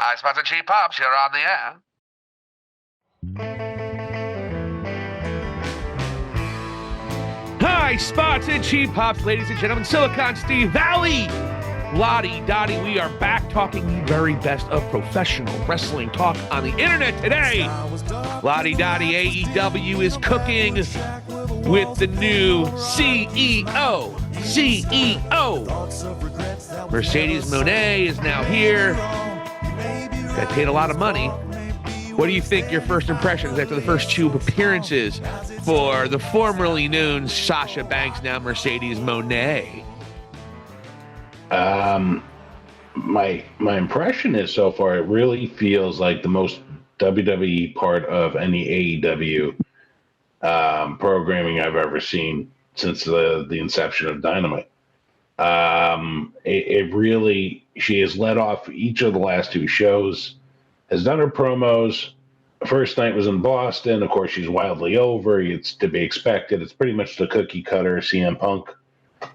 Hi, Spots and Cheap Pops. You're on the air. Hi, Spots and Cheap Pops, ladies and gentlemen. Silicon Steve Valley. Lottie Dottie, we are back talking the very best of professional wrestling talk on the internet today. Lottie Dottie, AEW is cooking with the new CEO. Mercedes Mone is now here. Got paid a lot of money. What do you think your first impressions after the first two appearances for the formerly known Sasha Banks, now Mercedes Mone? My impression is so far it really feels like the most WWE part of any AEW programming I've ever seen since the inception of Dynamite. It really, she has led off each of the last two shows, has done her promos. First night was in Boston. Of course, she's wildly over. It's to be expected. It's pretty much the cookie cutter CM Punk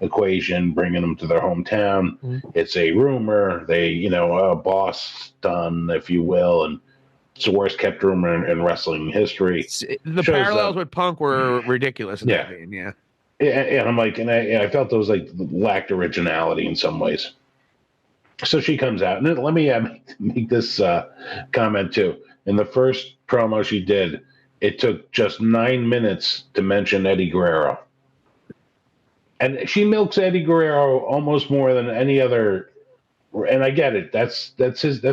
equation, bringing them to their hometown. It's a rumor. They, a boss done, if you will, and it's the worst kept rumor in wrestling history. The parallels with Punk were ridiculous. In that vein, yeah. And I'm like, and I felt those lacked originality in some ways. So she comes out, and let me make this comment too. In the first promo she did, it took just 9 minutes to mention Eddie Guerrero. And she milks Eddie Guerrero almost more than any other, and I get it. That's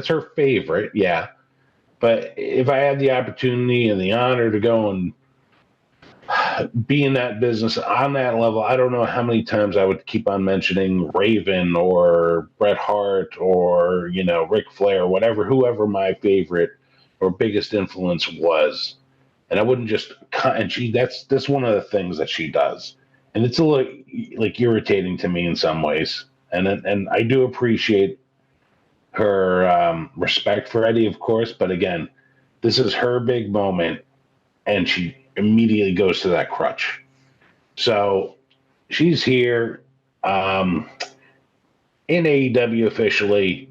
her favorite, yeah. But if I had the opportunity and the honor to go and be in that business on that level, I don't know how many times I would keep on mentioning Raven or Bret Hart or Ric Flair, whoever my favorite or biggest influence was, and I wouldn't just. And that's one of the things that she does. And it's a little irritating to me in some ways. And I do appreciate her respect for Eddie, of course. But again, this is her big moment, and she immediately goes to that crutch. So she's here in AEW officially.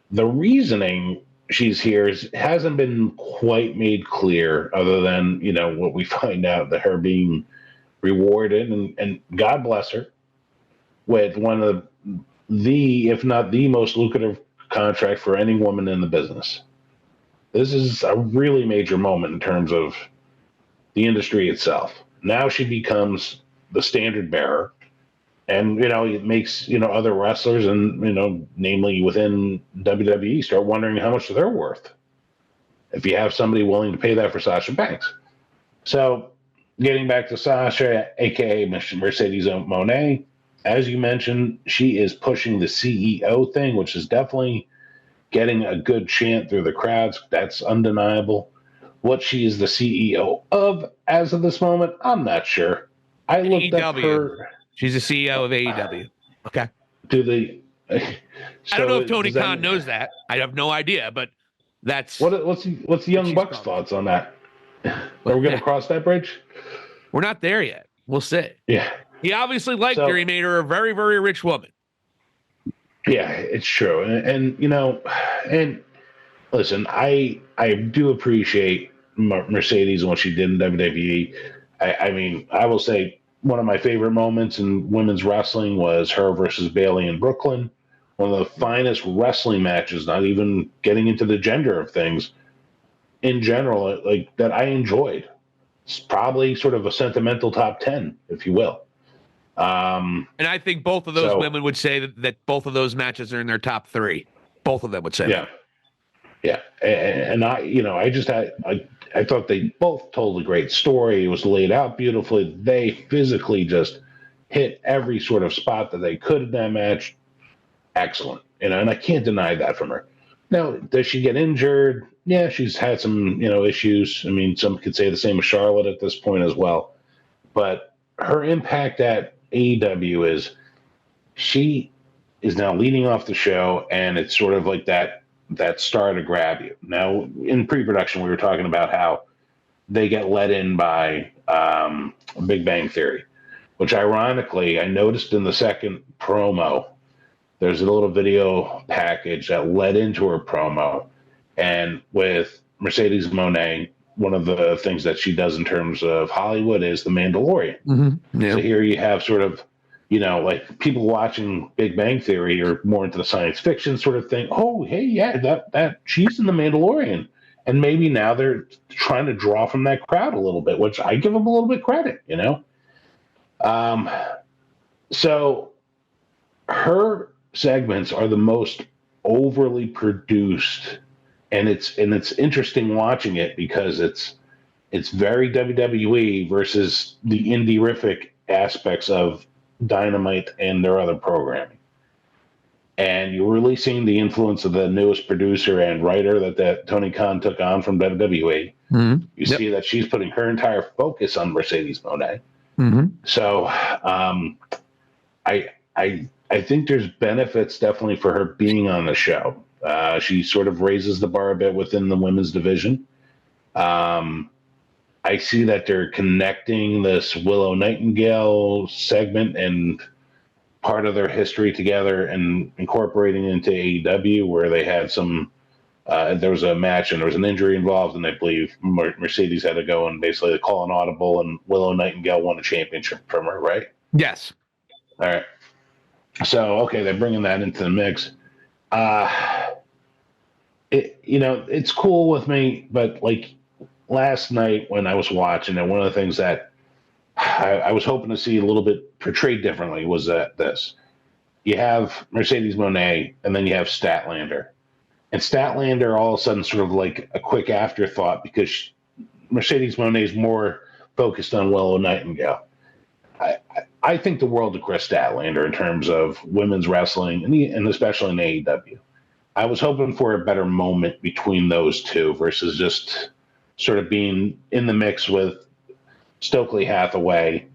The reasoning she's here hasn't been quite made clear, other than, what we find out, that her being rewarded, and God bless her, with one of the, if not the most lucrative contract for any woman in the business. This is a really major moment in terms of the industry itself. Now she becomes the standard bearer, and it makes other wrestlers and namely within WWE start wondering how much they're worth if you have somebody willing to pay that for Sasha Banks. So getting back to Sasha, a.k.a. Mercedes Mone, as you mentioned, she is pushing the CEO thing, which is definitely getting a good chant through the crowds. That's undeniable. What she is the CEO of as of this moment, I'm not sure. I looked up her. She's the CEO of AEW. Okay. I don't know if Tony Khan knows that. I have no idea, but that's... What's the Young Bucks' thoughts on that? Are we going to cross that bridge? We're not there yet. We'll see. Yeah. He obviously liked her. He made her a very, very rich woman. Yeah, it's true. And listen, I do appreciate Mercedes and what she did in WWE. I mean, I will say one of my favorite moments in women's wrestling was her versus Bayley in Brooklyn. One of the finest wrestling matches, not even getting into the gender of things, in general, that I enjoyed. It's probably sort of a sentimental top 10, if you will. And I think both of those women would say that both of those matches are in their top 3. Both of them would say that. Yeah. And I thought they both told a great story. It was laid out beautifully. They physically just hit every sort of spot that they could in that match. Excellent. And I can't deny that from her. Now, does she get injured? Yeah, she's had some, issues. I mean, some could say the same of Charlotte at this point as well. But her impact at AEW is she is now leading off the show, and it's sort of like that star to grab you. Now, in pre-production, we were talking about how they get let in by Big Bang Theory, which ironically, I noticed in the second promo, there's a little video package that led into her promo. And with Mercedes Mone, one of the things that she does in terms of Hollywood is The Mandalorian. Mm-hmm. Yeah. So here you have sort of, like people watching Big Bang Theory or more into the science fiction sort of thing. Oh, hey, yeah, that she's in The Mandalorian. And maybe now they're trying to draw from that crowd a little bit, which I give them a little bit credit, So her segments are the most overly produced, and it's interesting watching it because it's very WWE versus the indie-rific aspects of Dynamite and their other programming. And you're really seeing the influence of the newest producer and writer that Tony Khan took on from WWE. Mm-hmm. You see that she's putting her entire focus on Mercedes Mone. Mm-hmm. So I think there's benefits definitely for her being on the show. She sort of raises the bar a bit within the women's division. I see that they're connecting this Willow Nightingale segment and part of their history together and incorporating it into AEW, where they had some, there was a match and there was an injury involved, and I believe Mercedes had to go and basically call an audible, and Willow Nightingale won a championship from her, right? Yes. All right. So, okay, they're bringing that into the mix. It's cool with me, but like last night when I was watching it, one of the things that I was hoping to see a little bit portrayed differently was that this. You have Mercedes Mone, and then you have Statlander. And Statlander all of a sudden sort of like a quick afterthought because Mercedes Mone is more focused on Willow Nightingale. I think the world of Chris Statlander in terms of women's wrestling, and especially in AEW. I was hoping for a better moment between those two versus just sort of being in the mix with Stokely Hathaway,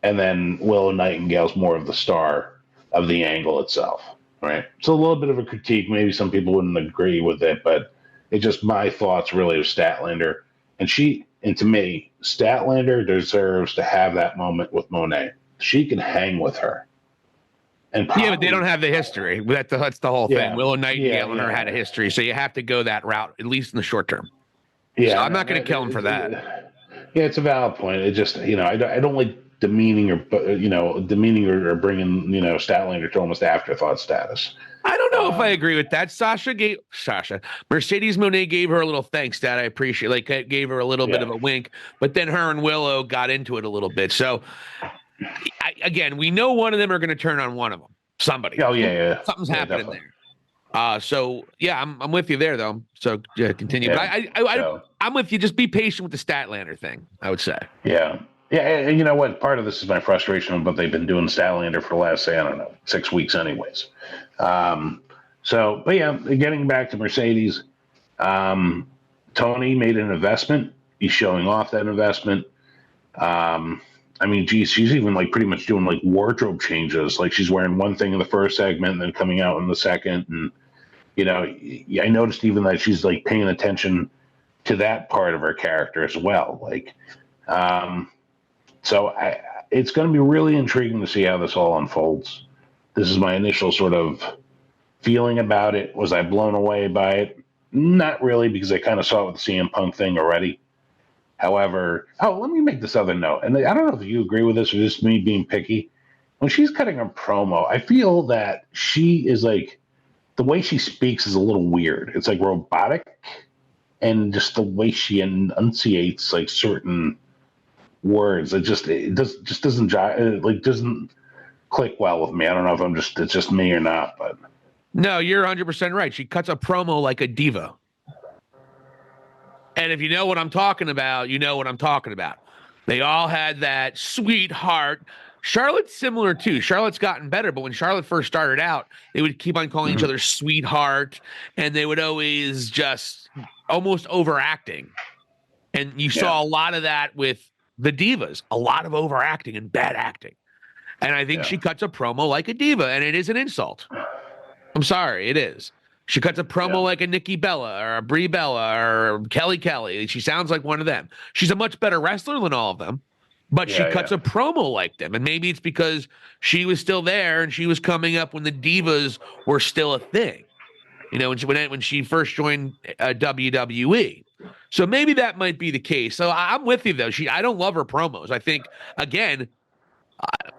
and then Willow Nightingale's more of the star of the angle itself, right? So a little bit of a critique. Maybe some people wouldn't agree with it, but it's just my thoughts really of Statlander. And to me, Statlander deserves to have that moment with Mone. She can hang with her. And probably, but they don't have the history. That's the whole thing. Willow Nightingale and her had a history, so you have to go that route, at least in the short term. Yeah, so I'm not going to kill him for that. Yeah, it's a valid point. It just, I don't like demeaning or bringing, Statlander to almost afterthought status. I don't know if I agree with that. Mercedes Mone gave her a little thanks, Dad. I appreciate it. Like, gave her a little bit of a wink, but then her and Willow got into it a little bit. So, again, we know one of them are going to turn on one of them. Somebody. Oh, yeah. Something's happening there. So, yeah, I'm with you there, though. So, continue. Yeah. But I'm with you. Just be patient with the Statlander thing, I would say. Yeah. Yeah, and you know what? Part of this is my frustration, but they've been doing Statlander for the last, 6 weeks anyways. But yeah, getting back to Mercedes, Tony made an investment. He's showing off that investment. She's even like pretty much doing like wardrobe changes. Like she's wearing one thing in the first segment and then coming out in the second. And, I noticed even that she's like paying attention to that part of her character as well. Like, it's going to be really intriguing to see how this all unfolds. This is my initial sort of feeling about it. Was I blown away by it? Not really, because I kind of saw it with the CM Punk thing already. However, let me make this other note. And I don't know if you agree with this or just me being picky. When she's cutting a promo, I feel that she is like, the way she speaks is a little weird. It's like robotic. And just the way she enunciates like certain words, it doesn't click well with me. I don't know if it's just me or not, but no, you're 100% right. She cuts a promo like a diva. And if you know what I'm talking about, you know what I'm talking about. They all had that sweetheart. Charlotte's similar too. Charlotte's gotten better, but when Charlotte first started out, they would keep on calling each other sweetheart, and they would always just almost overacting. And you saw a lot of that with the divas, a lot of overacting and bad acting. And I think she cuts a promo like a diva, and it is an insult. I'm sorry, it is. She cuts a promo like a Nikki Bella or a Brie Bella or Kelly. She sounds like one of them. She's a much better wrestler than all of them, But she cuts a promo like them. And maybe it's because she was still there and she was coming up when the Divas were still a thing. You know, when she first joined WWE. So maybe that might be the case. So I'm with you, though. I don't love her promos. I think, again,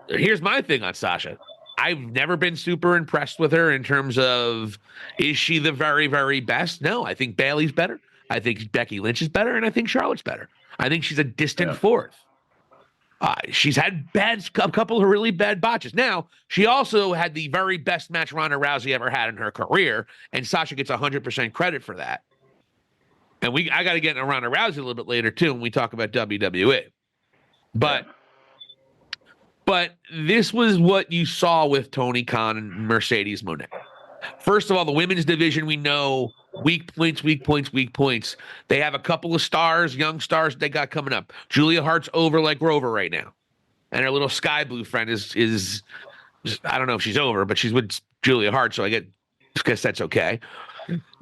here's my thing on Sasha. I've never been super impressed with her in terms of, is she the very, very best? No, I think Bayley's better. I think Becky Lynch is better. And I think Charlotte's better. I think she's a distant fourth. She's had a couple of really bad botches. Now, she also had the very best match Ronda Rousey ever had in her career, and Sasha gets 100% credit for that. And I got to get into Ronda Rousey a little bit later, too, when we talk about WWE. But this was what you saw with Tony Khan and Mercedes Moné. First of all, the women's division, we know weak points. They have a couple of stars, young stars they got coming up. Julia Hart's over like Rover right now. And her little Sky Blue friend is I don't know if she's over, but she's with Julia Hart, so I guess that's okay.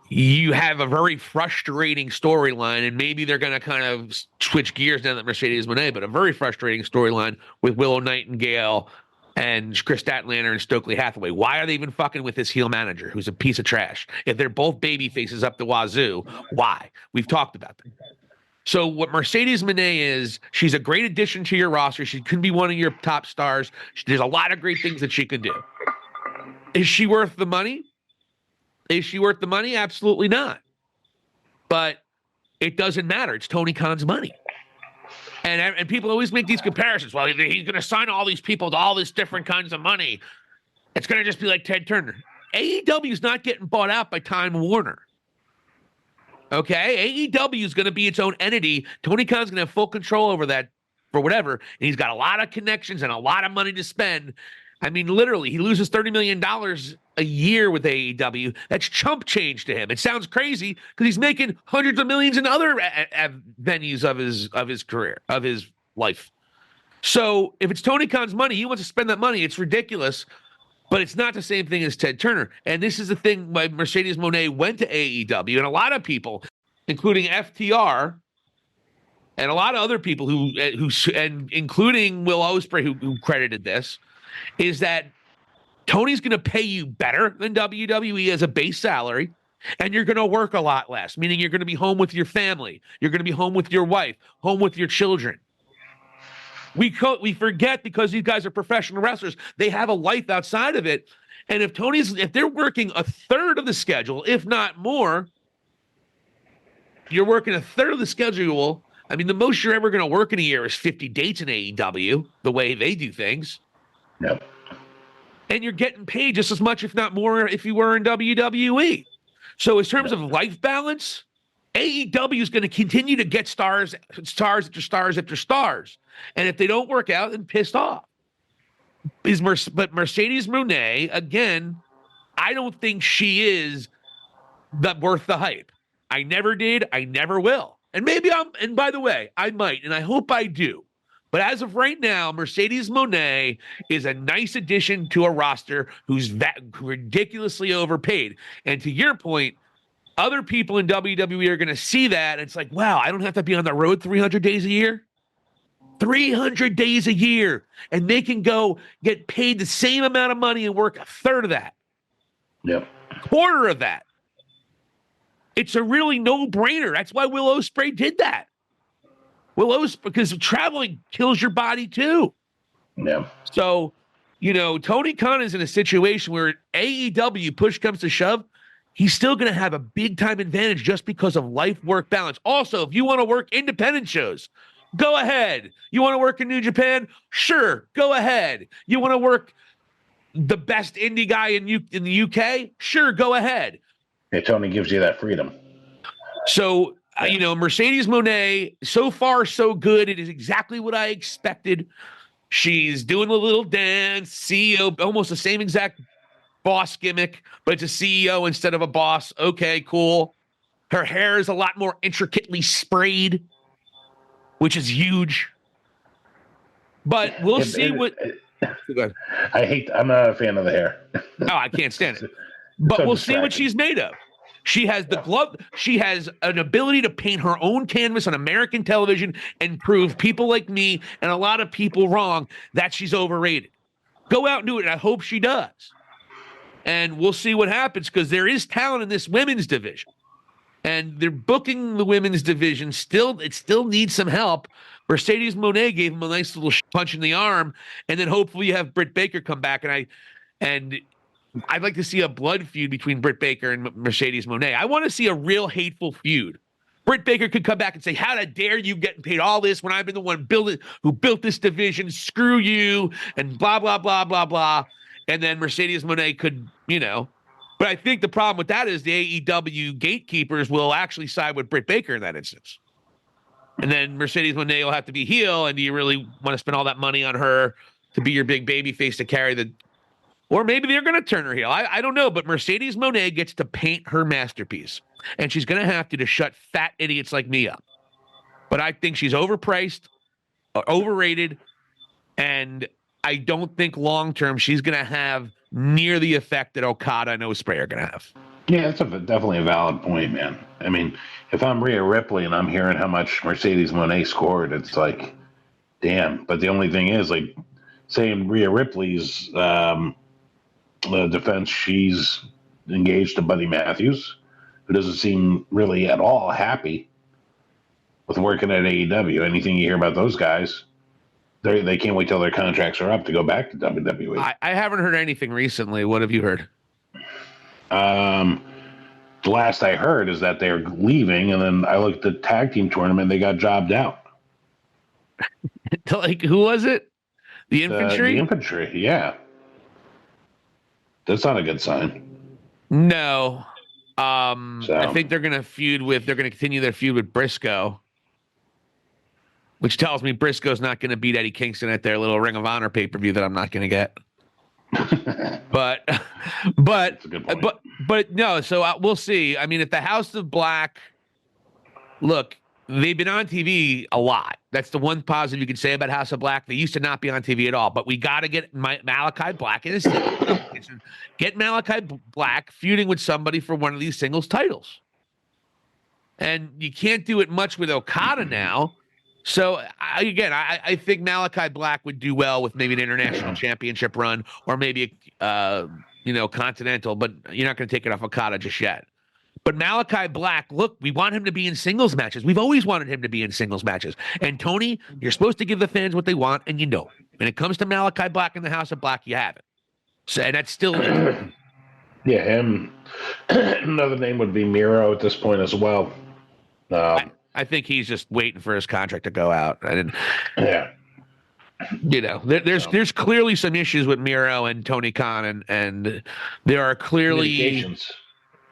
You have a very frustrating storyline, and maybe they're going to kind of switch gears now that Mercedes Moné, but a very frustrating storyline with Willow Nightingale and Chris Statlander and Stokely Hathaway. Why are they even fucking with this heel manager who's a piece of trash? If they're both baby faces up the wazoo, why? We've talked about them. So what Mercedes Moné is, she's a great addition to your roster. She could be one of your top stars. There's a lot of great things that she could do. Is she worth the money? Absolutely not. But it doesn't matter. It's Tony Khan's money. And people always make these comparisons. Well, he's going to sign all these people to all these different kinds of money. It's going to just be like Ted Turner. AEW is not getting bought out by Time Warner. Okay? AEW is going to be its own entity. Tony Khan's going to have full control over that for whatever. And he's got a lot of connections and a lot of money to spend. I mean, literally, he loses $30 million a year with AEW. That's chump change to him. It sounds crazy because he's making hundreds of millions in other venues of his career, of his life. So if it's Tony Khan's money, he wants to spend that money. It's ridiculous, but it's not the same thing as Ted Turner. And this is the thing why Mercedes Moné went to AEW, and a lot of people, including FTR, and a lot of other people who including Will Ospreay, who credited this, is that Tony's going to pay you better than WWE as a base salary, and you're going to work a lot less, meaning you're going to be home with your family. You're going to be home with your wife, home with your children. We forget because these guys are professional wrestlers. They have a life outside of it. And if they're working a third of the schedule, if not more, you're working a third of the schedule. I mean, the most you're ever going to work in a year is 50 dates in AEW, the way they do things. Yep. And you're getting paid just as much, if not more, if you were in WWE. So in terms of life balance, AEW is going to continue to get stars after stars. And if they don't work out, then pissed off. But Mercedes Moné, again, I don't think she is worth the hype. I never did. I never will. And and by the way, I might, and I hope I do. But as of right now, Mercedes Moné is a nice addition to a roster who's ridiculously overpaid. And to your point, other people in WWE are going to see that. And it's like, wow, I don't have to be on the road 300 days a year. 300 days a year. And they can go get paid the same amount of money and work a third of that. Yep. Quarter of that. It's a really no-brainer. That's why Will Ospreay did that. Because traveling kills your body too. Yeah. So, Tony Khan is in a situation where AEW, push comes to shove, he's still going to have a big-time advantage just because of life-work balance. Also, if you want to work independent shows, go ahead. You want to work in New Japan? Sure, go ahead. You want to work the best indie guy in the UK? Sure, go ahead. Yeah, Tony gives you that freedom. So... Mercedes Moné, so far so good. It is exactly what I expected. She's doing a little dance, CEO, almost the same exact boss gimmick, but it's a CEO instead of a boss. Okay, cool. Her hair is a lot more intricately sprayed, which is huge. But we'll see what... I'm not a fan of the hair. No, I can't stand it. But we'll see what she's made of. She has the glove. She has an ability to paint her own canvas on American television and prove people like me and a lot of people wrong that she's overrated. Go out and do it, and I hope she does. And we'll see what happens because there is talent in this women's division. And they're booking the women's division. It still needs some help. Mercedes Mone gave him a nice little punch in the arm, and then hopefully you have Britt Baker come back. And I'd like to see a blood feud between Britt Baker and Mercedes Mone. I want to see a real hateful feud. Britt Baker could come back and say, "How dare you getting paid all this when I've been the one who built this division? Screw you!" And blah blah blah blah blah. And then Mercedes Mone could, But I think the problem with that is the AEW gatekeepers will actually side with Britt Baker in that instance. And then Mercedes Mone will have to be heel, and do you really want to spend all that money on her to be your big baby face to carry the... Or maybe they're going to turn her heel. I don't know, but Mercedes Mone gets to paint her masterpiece, and she's going to have to shut fat idiots like me up. But I think she's overpriced, overrated, and I don't think long-term she's going to have near the effect that Okada and Ospreay are going to have. Yeah, that's definitely a valid point, man. I mean, if I'm Rhea Ripley and I'm hearing how much Mercedes Mone scored, it's like, damn. But the only thing is, like, saying Rhea Ripley's defense, she's engaged to Buddy Matthews, who doesn't seem really at all happy with working at AEW. Anything you hear about those guys, they can't wait till their contracts are up to go back to WWE. I haven't heard anything recently. What have you heard? The last I heard is that they're leaving, and then I looked at the tag team tournament, they got jobbed out. Like, who was it? The infantry? The infantry, yeah. That's not a good sign. No. I think they're going to continue their feud with Briscoe, which tells me Briscoe's not going to beat Eddie Kingston at their little Ring of Honor pay-per-view that I'm not going to get. but That's a good point. but no, so we'll see. I mean, if the House of Black, look, they've been on TV a lot. That's the one positive you can say about House of Black. They used to not be on TV at all, but we got to get Malachi Black in his get Malachi Black feuding with somebody for one of these singles titles. And you can't do it much with Okada now. So, I think Malachi Black would do well with maybe an international championship run or maybe continental, but you're not going to take it off Okada just yet. But Malachi Black, look, we want him to be in singles matches. We've always wanted him to be in singles matches. And Tony, you're supposed to give the fans what they want, and you know. When it comes to Malachi Black and the House of Black, you have it. So, and that's still... Yeah, him. Another name would be Miro at this point as well. I think he's just waiting for his contract to go out. Yeah. There's clearly some issues with Miro and Tony Khan, and there are clearly,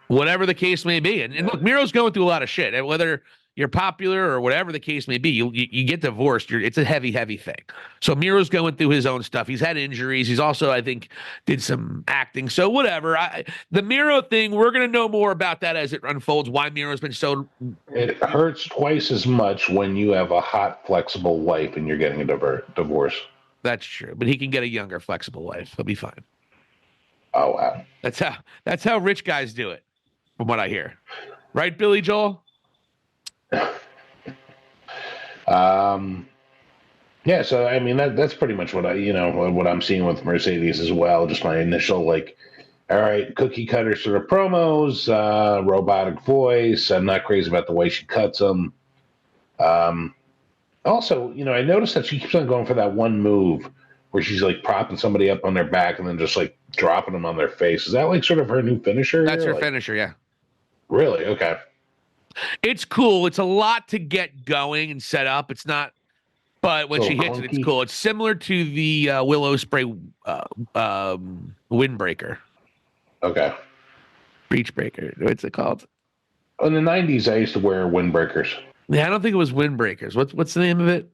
whatever the case may be. And look, Miro's going through a lot of shit. And whether you're popular or whatever the case may be, you get divorced. It's a heavy, heavy thing. So Miro's going through his own stuff. He's had injuries. He's also, I think, did some acting. So whatever. The Miro thing, we're going to know more about that as it unfolds, why Miro's been so... It hurts twice as much when you have a hot, flexible wife and you're getting a divorce. That's true. But he can get a younger, flexible wife. He'll be fine. Oh, wow. That's how rich guys do it, from what I hear. Right, Billy Joel? Yeah, so I mean that's pretty much what what I'm seeing with Mercedes as well. Just my initial all right, cookie cutter sort of promos, robotic voice. I'm not crazy about the way she cuts them. Also, I noticed that she keeps on going for that one move where she's propping somebody up on their back and then just dropping them on their face. Is that sort of her new finisher? That's her finisher, yeah. Really? Okay. It's cool. It's a lot to get going and set up. It's not, but when she hits it, it's cool. It's similar to the Will Ospreay windbreaker. Okay. Breach breaker. What's it called? In the 90s, I used to wear windbreakers. Yeah, I don't think it was windbreakers. What's the name of it?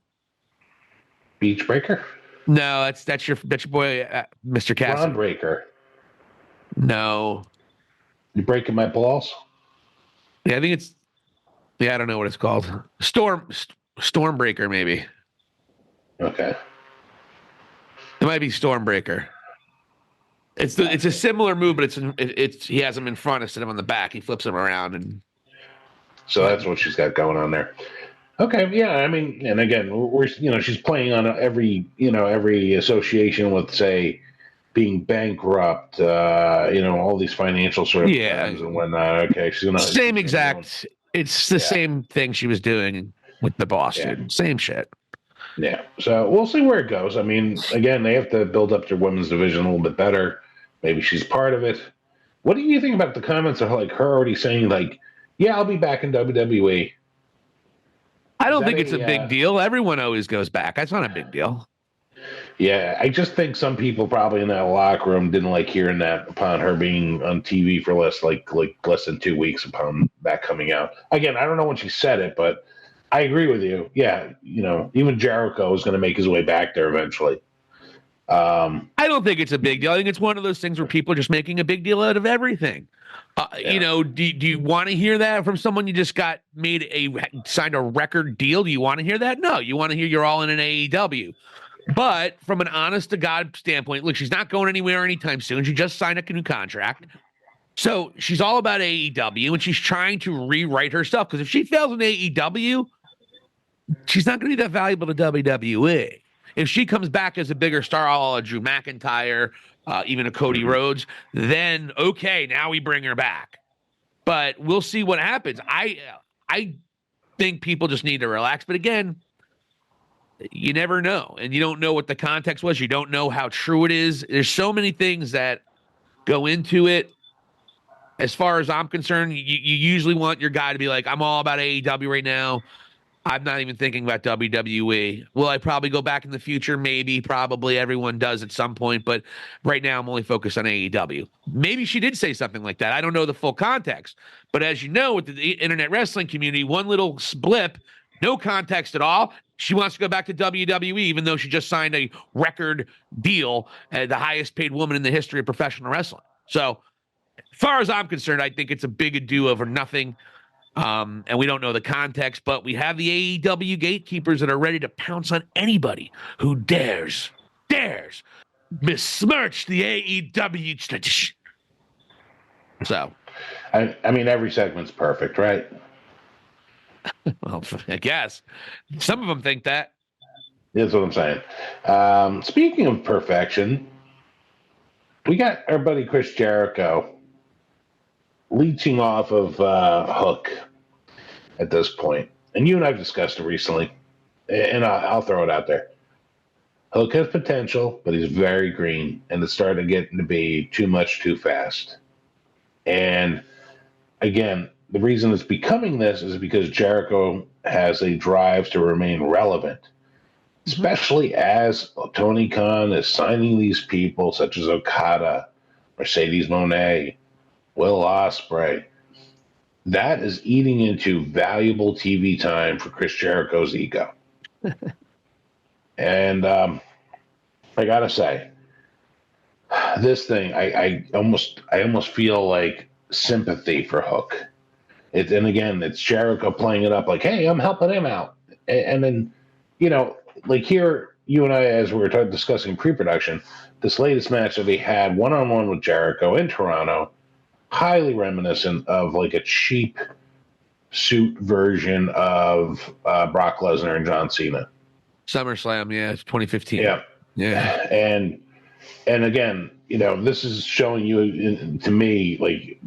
Beach breaker? No, that's your boy, Mr. Cassidy. Ground breaker. No. You breaking my balls? Yeah, I think it's... Yeah, I don't know what it's called. Stormbreaker, maybe. Okay. It might be Stormbreaker. It's a similar move, but it's he has him in front instead of on the back. He flips him around, and so that's what she's got going on there. Okay, yeah, I mean, and again, we're she's playing on every association with, say, being bankrupt, all these financial sort of terms and whatnot. Okay, she's gonna same exact. It's the same thing she was doing with the boss, dude. Same shit. Yeah, so we'll see where it goes. I mean, again, they have to build up their women's division a little bit better. Maybe she's part of it. What do you think about the comments of her already saying yeah, I'll be back in WWE? I don't think it's a big deal. Everyone always goes back. That's not a big deal. Yeah, I just think some people probably in that locker room didn't like hearing that upon her being on TV for less than 2 weeks upon that coming out. Again, I don't know when she said it, but I agree with you. Yeah, even Jericho is going to make his way back there eventually. I don't think it's a big deal. I think it's one of those things where people are just making a big deal out of everything. Do you want to hear that from someone you just got signed a record deal? Do you want to hear that? No, you want to hear you're all in an AEW. But from an honest to God standpoint, look, she's not going anywhere anytime soon. She just signed a new contract. So she's all about AEW, and she's trying to rewrite her stuff. Because if she fails in AEW, she's not going to be that valuable to WWE. If she comes back as a bigger star, a Drew McIntyre, even a Cody Rhodes, then okay, now we bring her back. But we'll see what happens. I think people just need to relax. But again, you never know, and you don't know what the context was. You don't know how true it is. There's so many things that go into it. As far as I'm concerned, you usually want your guy to be like, I'm all about AEW right now. I'm not even thinking about WWE. Will I probably go back in the future? Maybe, probably. Everyone does at some point, but right now I'm only focused on AEW. Maybe she did say something like that. I don't know the full context, but as you know, with the internet wrestling community, one little blip, no context at all. She wants to go back to WWE, even though she just signed a record deal, the highest paid woman in the history of professional wrestling. So, as far as I'm concerned, I think it's a big ado over nothing. And we don't know the context, but we have the AEW gatekeepers that are ready to pounce on anybody who dares besmirch the AEW tradition. So, I mean, every segment's perfect, right? Well, I guess some of them think that. That's what I'm saying. Speaking of perfection, we got our buddy Chris Jericho leeching off of Hook at this point. And you and I've discussed it recently, and I'll throw it out there. Hook has potential, but he's very green, and it's starting to get to be too much too fast. And again, the reason it's becoming this is because Jericho has a drive to remain relevant, especially as Tony Khan is signing these people such as Okada, Mercedes Mone, Will Ospreay. That is eating into valuable TV time for Chris Jericho's ego. And I gotta say, this thing, I almost feel like sympathy for Hook. And again, it's Jericho playing it up like, hey, I'm helping him out. And then, here, you and I, as we were discussing pre-production, this latest match that we had one-on-one with Jericho in Toronto, highly reminiscent of like a cheap suit version of Brock Lesnar and John Cena. SummerSlam, yeah, it's 2015. Yeah. And again, this is showing you, to me, like,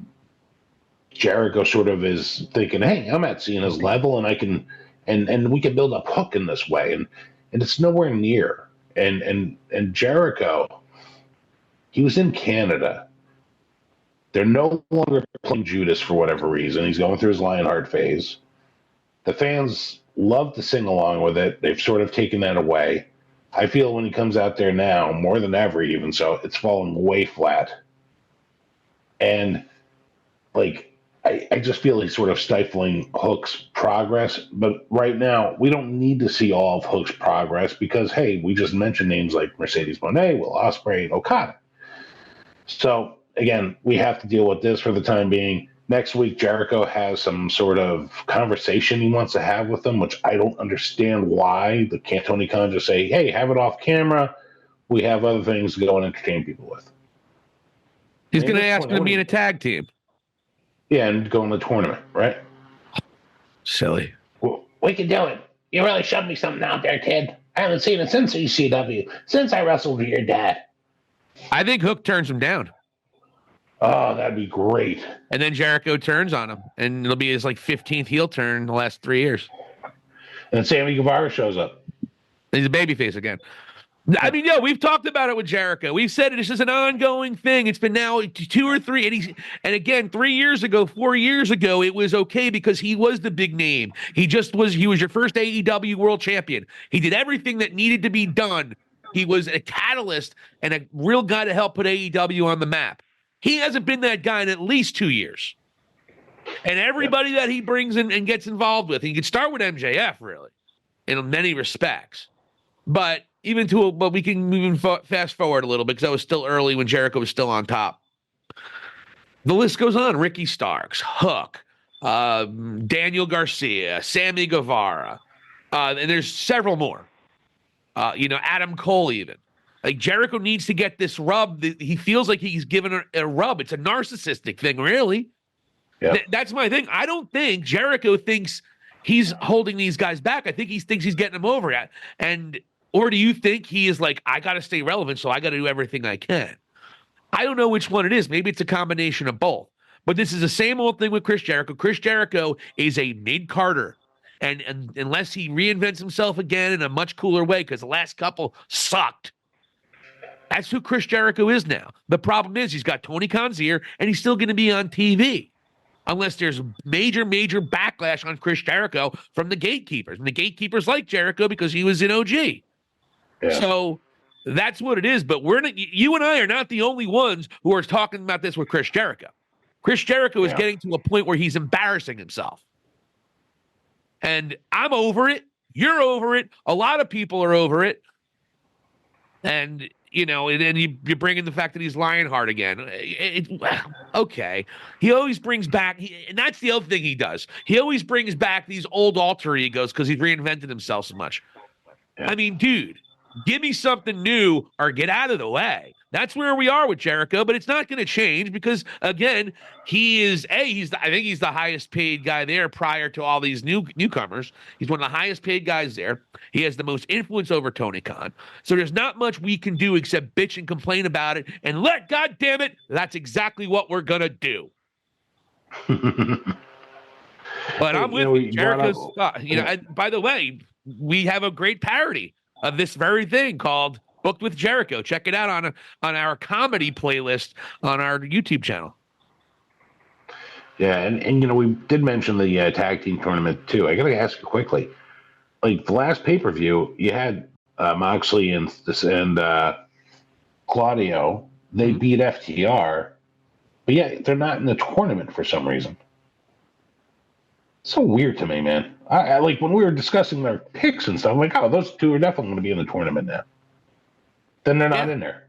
Jericho sort of is thinking, hey, I'm at Cena's level, and I can, and we can build up Hook in this way, and it's nowhere near. And Jericho, he was in Canada. They're no longer playing Judas for whatever reason. He's going through his Lionheart phase. The fans love to sing along with it. They've sort of taken that away. I feel when he comes out there now, more than ever even, so it's fallen way flat. And, like, I just feel he's sort of stifling Hook's progress. But right now, we don't need to see all of Hook's progress because, hey, we just mentioned names like Mercedes Moné, Will Ospreay, and Okada. So, again, we have to deal with this for the time being. Next week, Jericho has some sort of conversation he wants to have with them, which I don't understand why. Can't Tony Khan just say, hey, have it off camera. We have other things to go and entertain people with. He's going to ask him to be in a tag team. Yeah, and go in the tournament, right? Silly. Well, we can do it. You really shoved me something out there, kid. I haven't seen it since ECW, since I wrestled with your dad. I think Hook turns him down. Oh, that'd be great. And then Jericho turns on him, and it'll be his 15th heel turn in the last 3 years. And Sammy Guevara shows up. He's a babyface again. I mean, we've talked about it with Jericho. We've said this is an ongoing thing. It's been now 2 or 3, and again, 3 years ago, 4 years ago, it was okay because he was the big name. He was your first AEW world champion. He did everything that needed to be done. He was a catalyst and a real guy to help put AEW on the map. He hasn't been that guy in at least 2 years. And everybody that he brings in and gets involved with, he could start with MJF, really, in many respects. But but we can even fast forward a little bit because that was still early when Jericho was still on top. The list goes on. Ricky Starks, Hook, Daniel Garcia, Sammy Guevara, and there's several more. Adam Cole even. Jericho needs to get this rub. He feels like he's given a rub. It's a narcissistic thing, really. Yep. That's my thing. I don't think Jericho thinks he's holding these guys back. I think he thinks he's getting them over at. Or do you think he is I got to stay relevant, so I got to do everything I can? I don't know which one it is. Maybe it's a combination of both. But this is the same old thing with Chris Jericho. Chris Jericho is a mid-Carter. And unless he reinvents himself again in a much cooler way, because the last couple sucked, that's who Chris Jericho is now. The problem is he's got Tony Khan's ear, and he's still going to be on TV. Unless there's major, major backlash on Chris Jericho from the gatekeepers. And the gatekeepers like Jericho because he was in OG. Yeah. So that's what it is. But you and I are not the only ones who are talking about this with Chris Jericho. Chris Jericho is getting to a point where he's embarrassing himself. And I'm over it. You're over it. A lot of people are over it. And, and then you bring in the fact that he's Lionheart again. Okay. He always brings back, and that's the other thing he does. He always brings back these old alter egos because he's reinvented himself so much. Yeah. I mean, dude, give me something new or get out of the way. That's where we are with Jericho, but it's not going to change because, again, I think he's the highest paid guy there prior to all these newcomers. He's one of the highest paid guys there. He has the most influence over Tony Khan. So there's not much we can do except bitch and complain about it. And God damn it, that's exactly what we're going to do. But I'm with you. Jericho's, and by the way, we have a great parody of this very thing called Booked with Jericho. Check it out on our comedy playlist on our YouTube channel. Yeah, and we did mention the tag team tournament too. I got to ask you quickly, the last pay-per-view, you had Moxley and Claudio. They beat FTR, but yeah, they're not in the tournament for some reason. So weird to me, man. I when we were discussing their picks and stuff, I'm like, oh, those two are definitely going to be in the tournament now. Then they're not in there.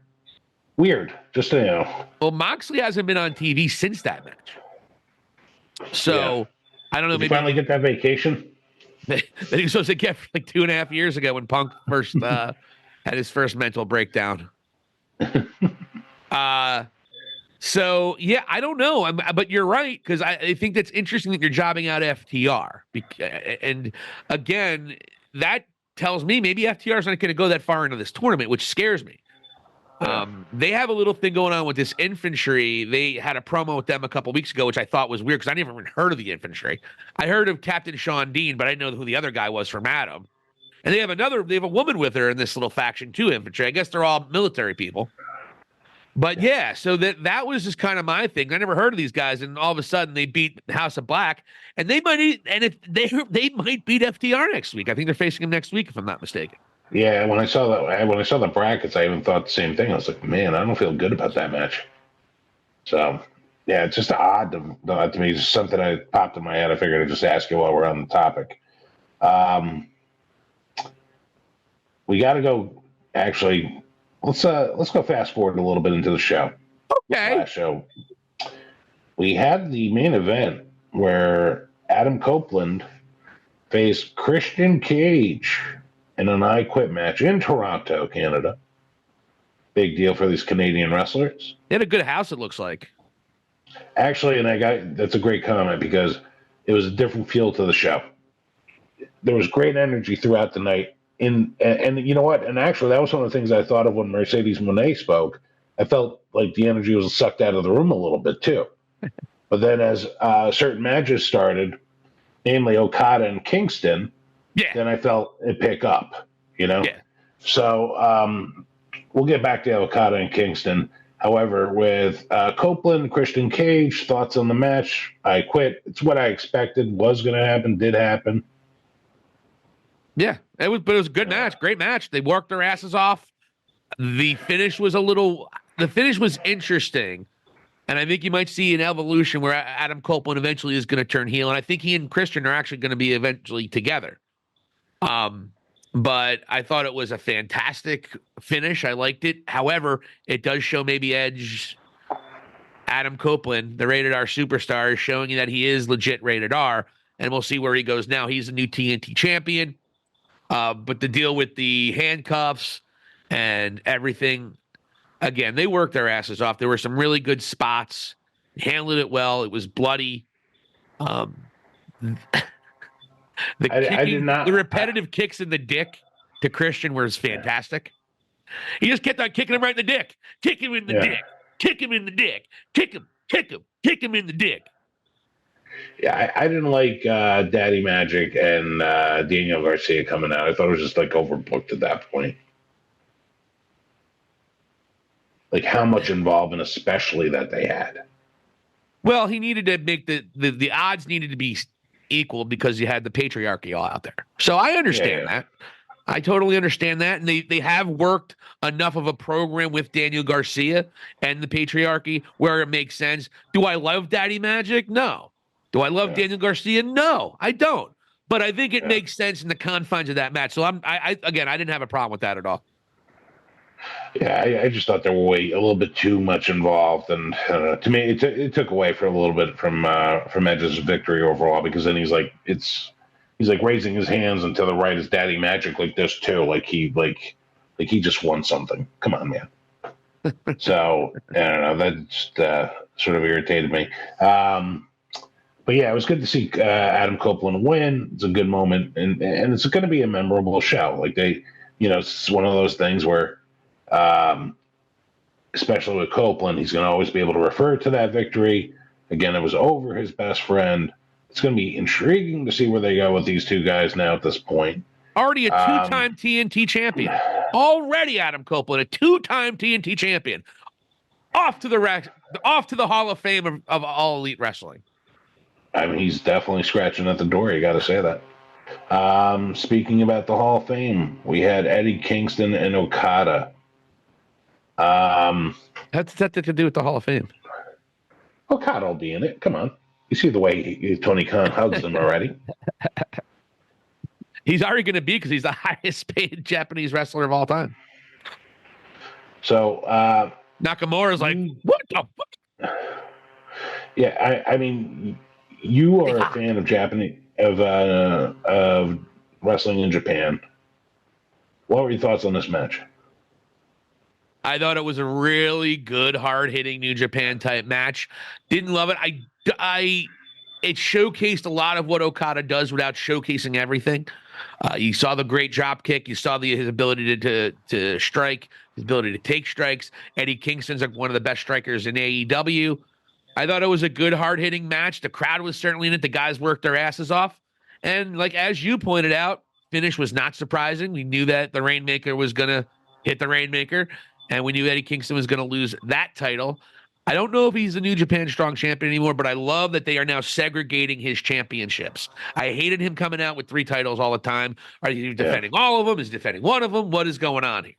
Weird. Just Well, Moxley hasn't been on TV since that match. So I don't know. Did maybe finally get that vacation that he was supposed to get for 2.5 years ago when Punk first had his first mental breakdown. So yeah, I don't know. But you're right, because I think that's interesting that you're jobbing out FTR. And again, that tells me maybe FTR is not going to go that far into this tournament, which scares me. They have a little thing going on with this Infantry. They had a promo with them a couple weeks ago, which I thought was weird because I never even heard of the Infantry. I heard of Captain Sean Dean, but I didn't know who the other guy was from Adam. And they have a woman with her in this little faction too, Infantry. I guess they're all military people. But yeah, so that was just kind of my thing. I never heard of these guys, and all of a sudden they beat House of Black, and they might beat FTR next week. I think they're facing them next week, if I'm not mistaken. Yeah, when I saw the brackets, I even thought the same thing. I was like, man, I don't feel good about that match. So yeah, it's just odd to me. It's just something that popped in my head. I figured I'd just ask you while we're on the topic. We got to go. Actually, let's go fast forward a little bit into the show. Okay. Last show, we had the main event where Adam Copeland faced Christian Cage in an I Quit match in Toronto, Canada. big deal for these Canadian wrestlers. They had a good house, it looks like. Actually, that's a great comment because it was a different feel to the show. There was great energy throughout the night. And you know what? And actually, that was one of the things I thought of when Mercedes Mone spoke. I felt like the energy was sucked out of the room a little bit too. But then as certain matches started, namely Okada and Kingston, then I felt it pick up, Yeah. So we'll get back to Okada and Kingston. However, with Copeland, Christian Cage, thoughts on the match? I quit. It's what I expected was going to happen, did happen. Yeah, but it was a good match, great match. They worked their asses off. The finish was interesting. And I think you might see an evolution where Adam Copeland eventually is going to turn heel. And I think he and Christian are actually going to be eventually together. But I thought it was a fantastic finish. I liked it. However, it does show maybe edge Adam Copeland, the rated R superstar, is showing you that he is legit rated R. And we'll see where he goes now. He's a new TNT champion. But the deal with the handcuffs and everything, again, they worked their asses off. There were some really good spots. Handled it well. It was bloody. The repetitive kicks in the dick to Christian was fantastic. He just kept on kicking him right in the dick. Kick him in the dick. Kick him in the dick. Kick him in the dick. Yeah, I didn't like Daddy Magic and Daniel Garcia coming out. I thought it was just like overbooked at that point. Like how much involvement, especially that they had. Well, he needed to make the odds needed to be equal because you had the patriarchy all out there. So I understand that. I totally understand that. And they have worked enough of a program with Daniel Garcia and the patriarchy where it makes sense. Do I love Daddy Magic? No. Do I love Daniel Garcia? No, I don't. But I think it makes sense in the confines of that match. So I didn't have a problem with that at all. Yeah, I just thought there were a little bit too much involved, and to me, it took away for a little bit from Edge's victory overall because then he's like raising his hands and to the right is Daddy Magic like this too, like he just won something. Come on, man. So I don't know, that just sort of irritated me. But yeah, it was good to see Adam Copeland win. It's a good moment, and it's going to be a memorable show. Like it's one of those things where. Especially with Copeland, he's going to always be able to refer to that victory. Again, it was over his best friend. It's going to be intriguing to see where they go with these two guys now at this point. Already a two-time TNT champion. Already Adam Copeland, a two-time TNT champion. Off to the Hall of Fame of all elite wrestling. I mean, he's definitely scratching at the door. You got to say that. Speaking about the Hall of Fame, we had Eddie Kingston and Okada. That's nothing to do with the Hall of Fame. Okada will be in it. Come on. You see the way Tony Khan hugs him already. He's already going to be because he's the highest paid Japanese wrestler of all time. So Nakamura's like, what the fuck? Yeah, I mean, you are a fan of Japanese of wrestling in Japan. What were your thoughts on this match? I thought it was a really good, hard-hitting New Japan type match. Didn't love it. It showcased a lot of what Okada does without showcasing everything. You saw the great drop kick. You saw his ability to strike, his ability to take strikes. Eddie Kingston's like one of the best strikers in AEW. I thought it was a good, hard-hitting match. The crowd was certainly in it. The guys worked their asses off. And like as you pointed out, finish was not surprising. We knew that the Rainmaker was going to hit the Rainmaker. And we knew Eddie Kingston was going to lose that title. I don't know if he's a New Japan Strong champion anymore, but I love that they are now segregating his championships. I hated him coming out with 3 titles all the time. Are you defending all of them? Is he defending one of them? What is going on here?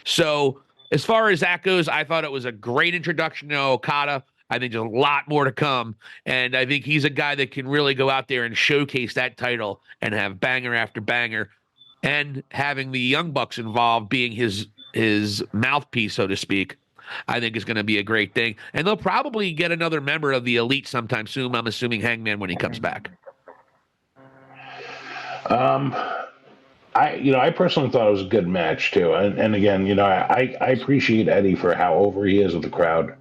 So as far as that goes, I thought it was a great introduction to Okada. I think there's a lot more to come. And I think he's a guy that can really go out there and showcase that title and have banger after banger. And having the Young Bucks involved being his mouthpiece, so to speak, I think is going to be a great thing. And they'll probably get another member of the Elite sometime soon. I'm assuming Hangman when he comes back. I personally thought it was a good match too. And again, I appreciate Eddie for how over he is with the crowd.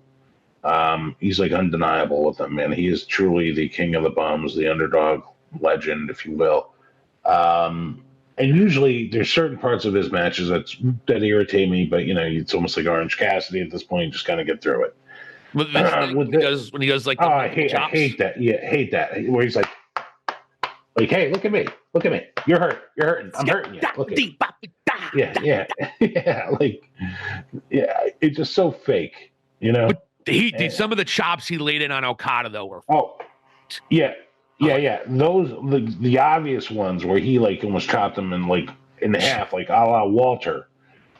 He's like undeniable with them, man. He is truly the king of the bums, the underdog legend, if you will. And usually there's certain parts of his matches that irritate me, but it's almost like Orange Cassidy at this point. You just kind of get through it. When he does like, I hate that. Yeah, hate that. Where he's like, hey, look at me, you're hurting, I'm hurting you. Look at me. Yeah. It's just so fake, But some of the chops he laid in on Okada though were. Yeah. Those the obvious ones where he like almost chopped him in half, like a la Walter.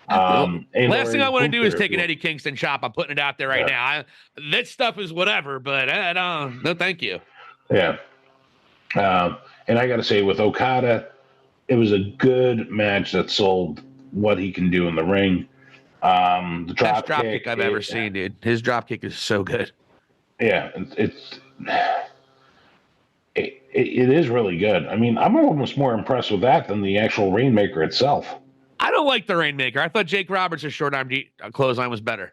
Last thing I want to do is take an Eddie Kingston chop. I'm putting it out there right now. That stuff is whatever, but no, thank you. Yeah. And I got to say, with Okada, it was a good match that sold what he can do in the ring. The best drop kick I've ever seen, dude. His drop kick is so good. Yeah, it is really good. I mean, I'm almost more impressed with that than the actual Rainmaker itself. I don't like the Rainmaker. I thought Jake Roberts' short arm clothesline was better.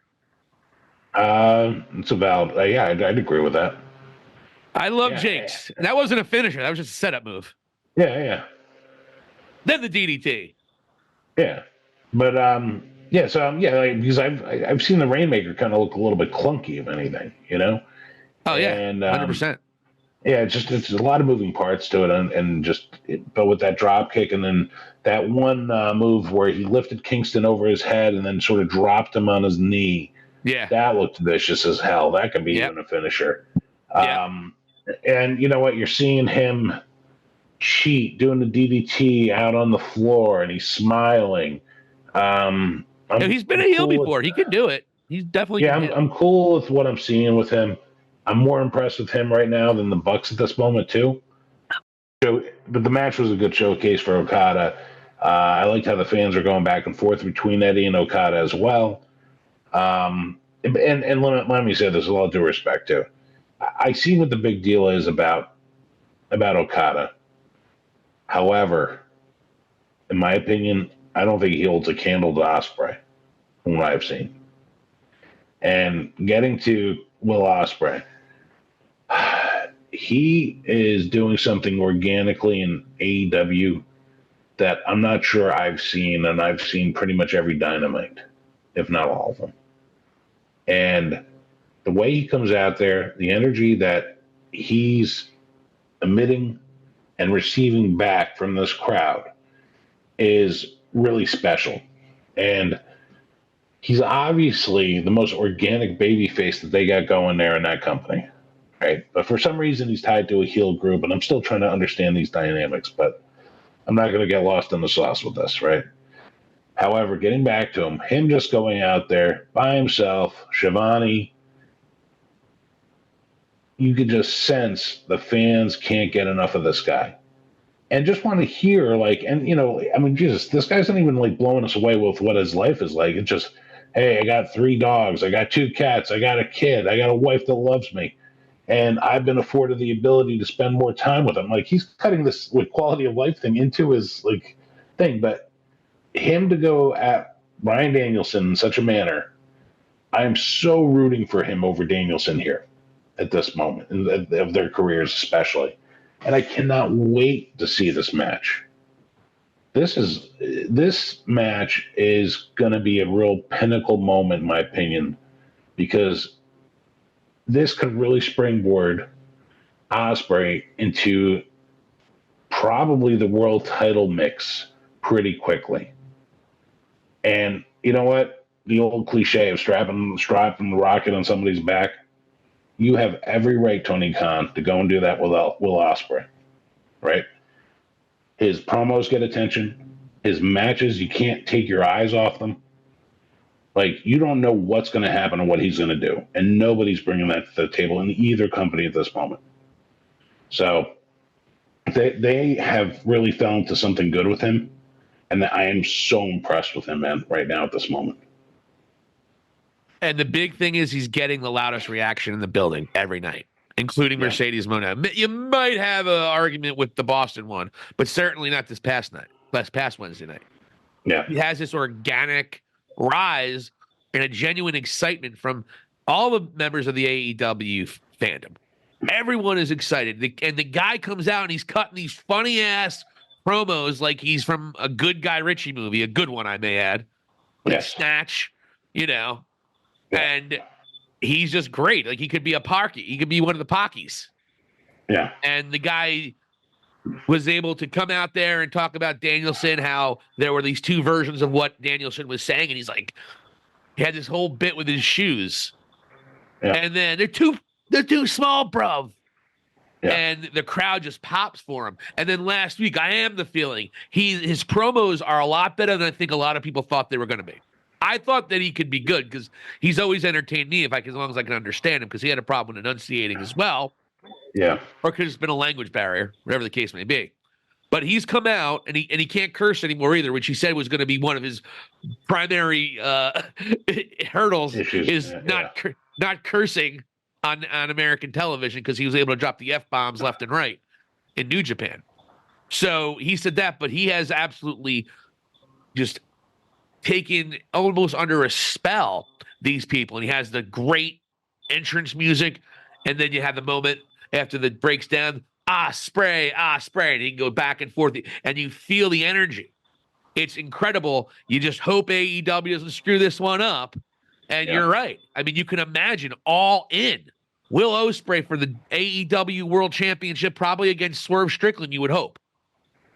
It's a valid. I'd agree with that. I love Jake's. That wasn't a finisher. That was just a setup move. Yeah. Then the DDT. Yeah, but because I've seen the Rainmaker kind of look a little bit clunky, if anything, Oh yeah, and 100%. Yeah, it's a lot of moving parts to it, but with that drop kick and then that one move where he lifted Kingston over his head and then sort of dropped him on his knee. Yeah, that looked vicious as hell. That could be even a finisher. And you know what? You're seeing him cheat, doing the DDT out on the floor, and he's smiling. He's been a heel before. He can do it. He's definitely. Yeah, I'm cool with what I'm seeing with him. I'm more impressed with him right now than the Bucks at this moment too. But the match was a good showcase for Okada. I liked how the fans are going back and forth between Eddie and Okada as well. And let me say this with all due respect too. I see what the big deal is about Okada. However, in my opinion, I don't think he holds a candle to Ospreay from what I've seen. And getting to Will Ospreay, he is doing something organically in AEW that I'm not sure I've seen, and I've seen pretty much every Dynamite, if not all of them. And the way he comes out there, the energy that he's emitting and receiving back from this crowd is really special. And he's obviously the most organic babyface that they got going there in that company, right? But for some reason, he's tied to a heel group, and I'm still trying to understand these dynamics, but I'm not going to get lost in the sauce with this, right? However, getting back to him just going out there by himself, Shivani, you could just sense the fans can't get enough of this guy. And just want to hear, Jesus, this guy's not even blowing us away with what his life is like. It's just, hey, I got 3 dogs, I got 2 cats, I got a kid, I got a wife that loves me, and I've been afforded the ability to spend more time with him. He's cutting this quality of life thing into his thing. But him to go at Bryan Danielson in such a manner, I am so rooting for him over Danielson here at this moment of their careers, especially. And I cannot wait to see this match. This match is going to be a real pinnacle moment, in my opinion, because this could really springboard Ospreay into probably the world title mix pretty quickly. And you know what? The old cliche of strapping the rocket on somebody's back. You have every right, Tony Khan, to go and do that with Will Ospreay, right? His promos get attention. His matches, you can't take your eyes off them. You don't know what's going to happen and what he's going to do. And nobody's bringing that to the table in either company at this moment. So they have really fell into something good with him. And I am so impressed with him, man, right now at this moment. And the big thing is he's getting the loudest reaction in the building every night, including Mercedes Mone. You might have an argument with the Boston one, but certainly not this past night. past Wednesday night. Yeah. He has this organic rise and a genuine excitement from all the members of the AEW fandom. Everyone is excited. And the guy comes out and he's cutting these funny ass promos like he's from a good Guy Ritchie movie, a good one, I may add. Like Yes. Snatch, you know. Yeah. And he's just great. Like he could be a Parky. He could be one of the Pockies. Yeah. And the guy was able to come out there and talk about Danielson, how there were these two versions of what Danielson was saying. And he's like, he had this whole bit with his shoes. Yeah. And then they're too small, bruv. Yeah. And the crowd just pops for him. And then last week, I am the feeling his promos are a lot better than I think a lot of people thought they were going to be. I thought that he could be good because he's always entertained me as long as I can understand him, because he had a problem with enunciating as well. Yeah. Or could have been a language barrier, whatever the case may be. But he's come out and he can't curse anymore either, which he said was going to be one of his primary hurdles. Issues. Is not cursing on American television, because he was able to drop the F-bombs left and right in New Japan. So he said that, but he has absolutely just taken almost under a spell these people. And he has the great entrance music. And then you have the moment after the breaks down, Ospreay, and he can go back and forth. And you feel the energy. It's incredible. You just hope AEW doesn't screw this one up. And you're right. I mean, you can imagine All In. Will Ospreay for the AEW World Championship, probably against Swerve Strickland, you would hope.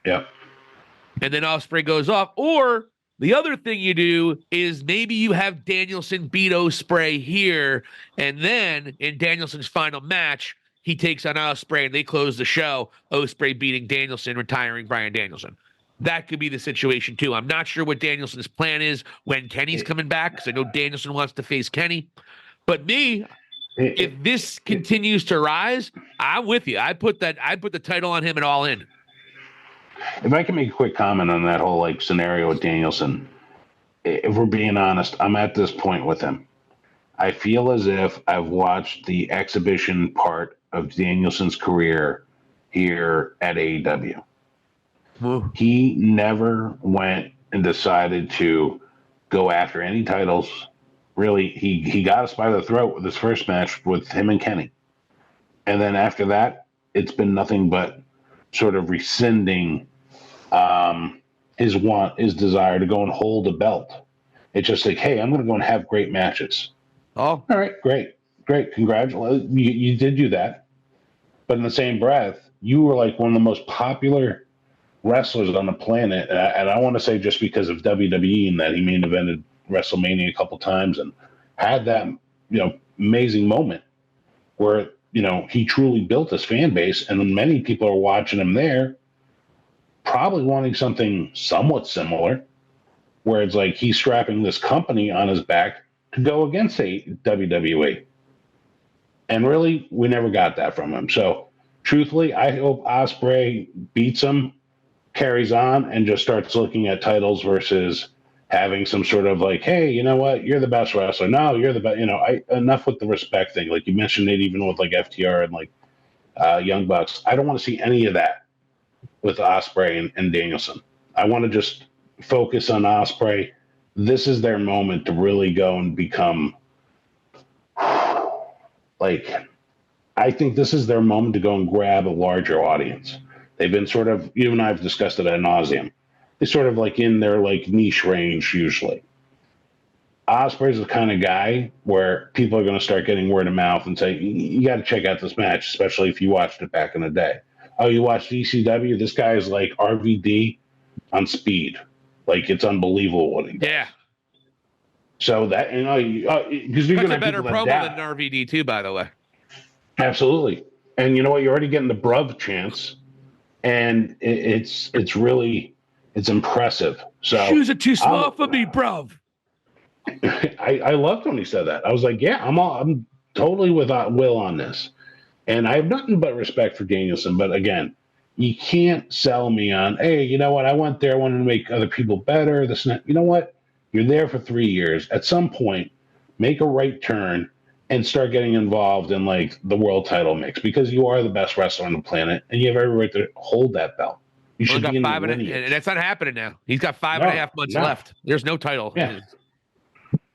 Yeah. And then Ospreay goes off. Or the other thing you do is maybe you have Danielson beat Ospreay here, and then in Danielson's final match, he takes on Ospreay and they close the show. Ospreay beating Danielson, retiring Bryan Danielson. That could be the situation too. I'm not sure what Danielson's plan is when Kenny's coming back, because I know Danielson wants to face Kenny. But if this continues to rise, I'm with you. I put the title on him and All In. If I can make a quick comment on that whole scenario with Danielson, if we're being honest, I'm at this point with him. I feel as if I've watched the exhibition part of Danielson's career here at AEW. He never went and decided to go after any titles. Really, he got us by the throat with his first match with him and Kenny. And then after that, it's been nothing but sort of rescinding his desire to go and hold a belt. It's just like, hey, I'm going to go and have great matches. Oh. All right, great. Congratulations. You did do that. But in the same breath, you were like one of the most popular wrestlers on the planet. And I want to say just because of WWE and that he main evented WrestleMania a couple times and had that, amazing moment where, he truly built his fan base, and many people are watching him there, probably wanting something somewhat similar, where it's like he's strapping this company on his back to go against WWE. And really, we never got that from him. So, truthfully, I hope Ospreay beats him, carries on, and just starts looking at titles versus having some sort of hey, you know what? You're the best wrestler. No, you're the best. Enough with the respect thing. Like you mentioned it, even with FTR and Young Bucks. I don't want to see any of that with Ospreay and Danielson. I want to just focus on Ospreay. This is their moment to really go and become I think this is their moment to go and grab a larger audience. They've been sort of, you and I have discussed it ad nauseum. They're sort of in their niche range usually. Ospreay's the kind of guy where people are going to start getting word of mouth and say, you got to check out this match, especially if you watched it back in the day. Oh, you watched ECW? This guy is like RVD on speed. It's unbelievable what he does. Yeah. So that, because you're going to have a better promo than an RVD too, by the way. Absolutely. And you know what? You're already getting the bruv chance, and it's really, it's impressive. So shoes are too small for me, bruv. I loved when he said that. I was like, yeah, I'm totally with Will on this. And I have nothing but respect for Danielson. But again, you can't sell me on, hey, you know what? I went there, I wanted to make other people better. This and that. You know what? You're there for 3 years. At some point, make a right turn and start getting involved in the world title mix, because you are the best wrestler on the planet and you have every right to hold that belt. You should got be in five the and lineage. that's not happening now. He's got 5.5 months left. There's no title. Yeah.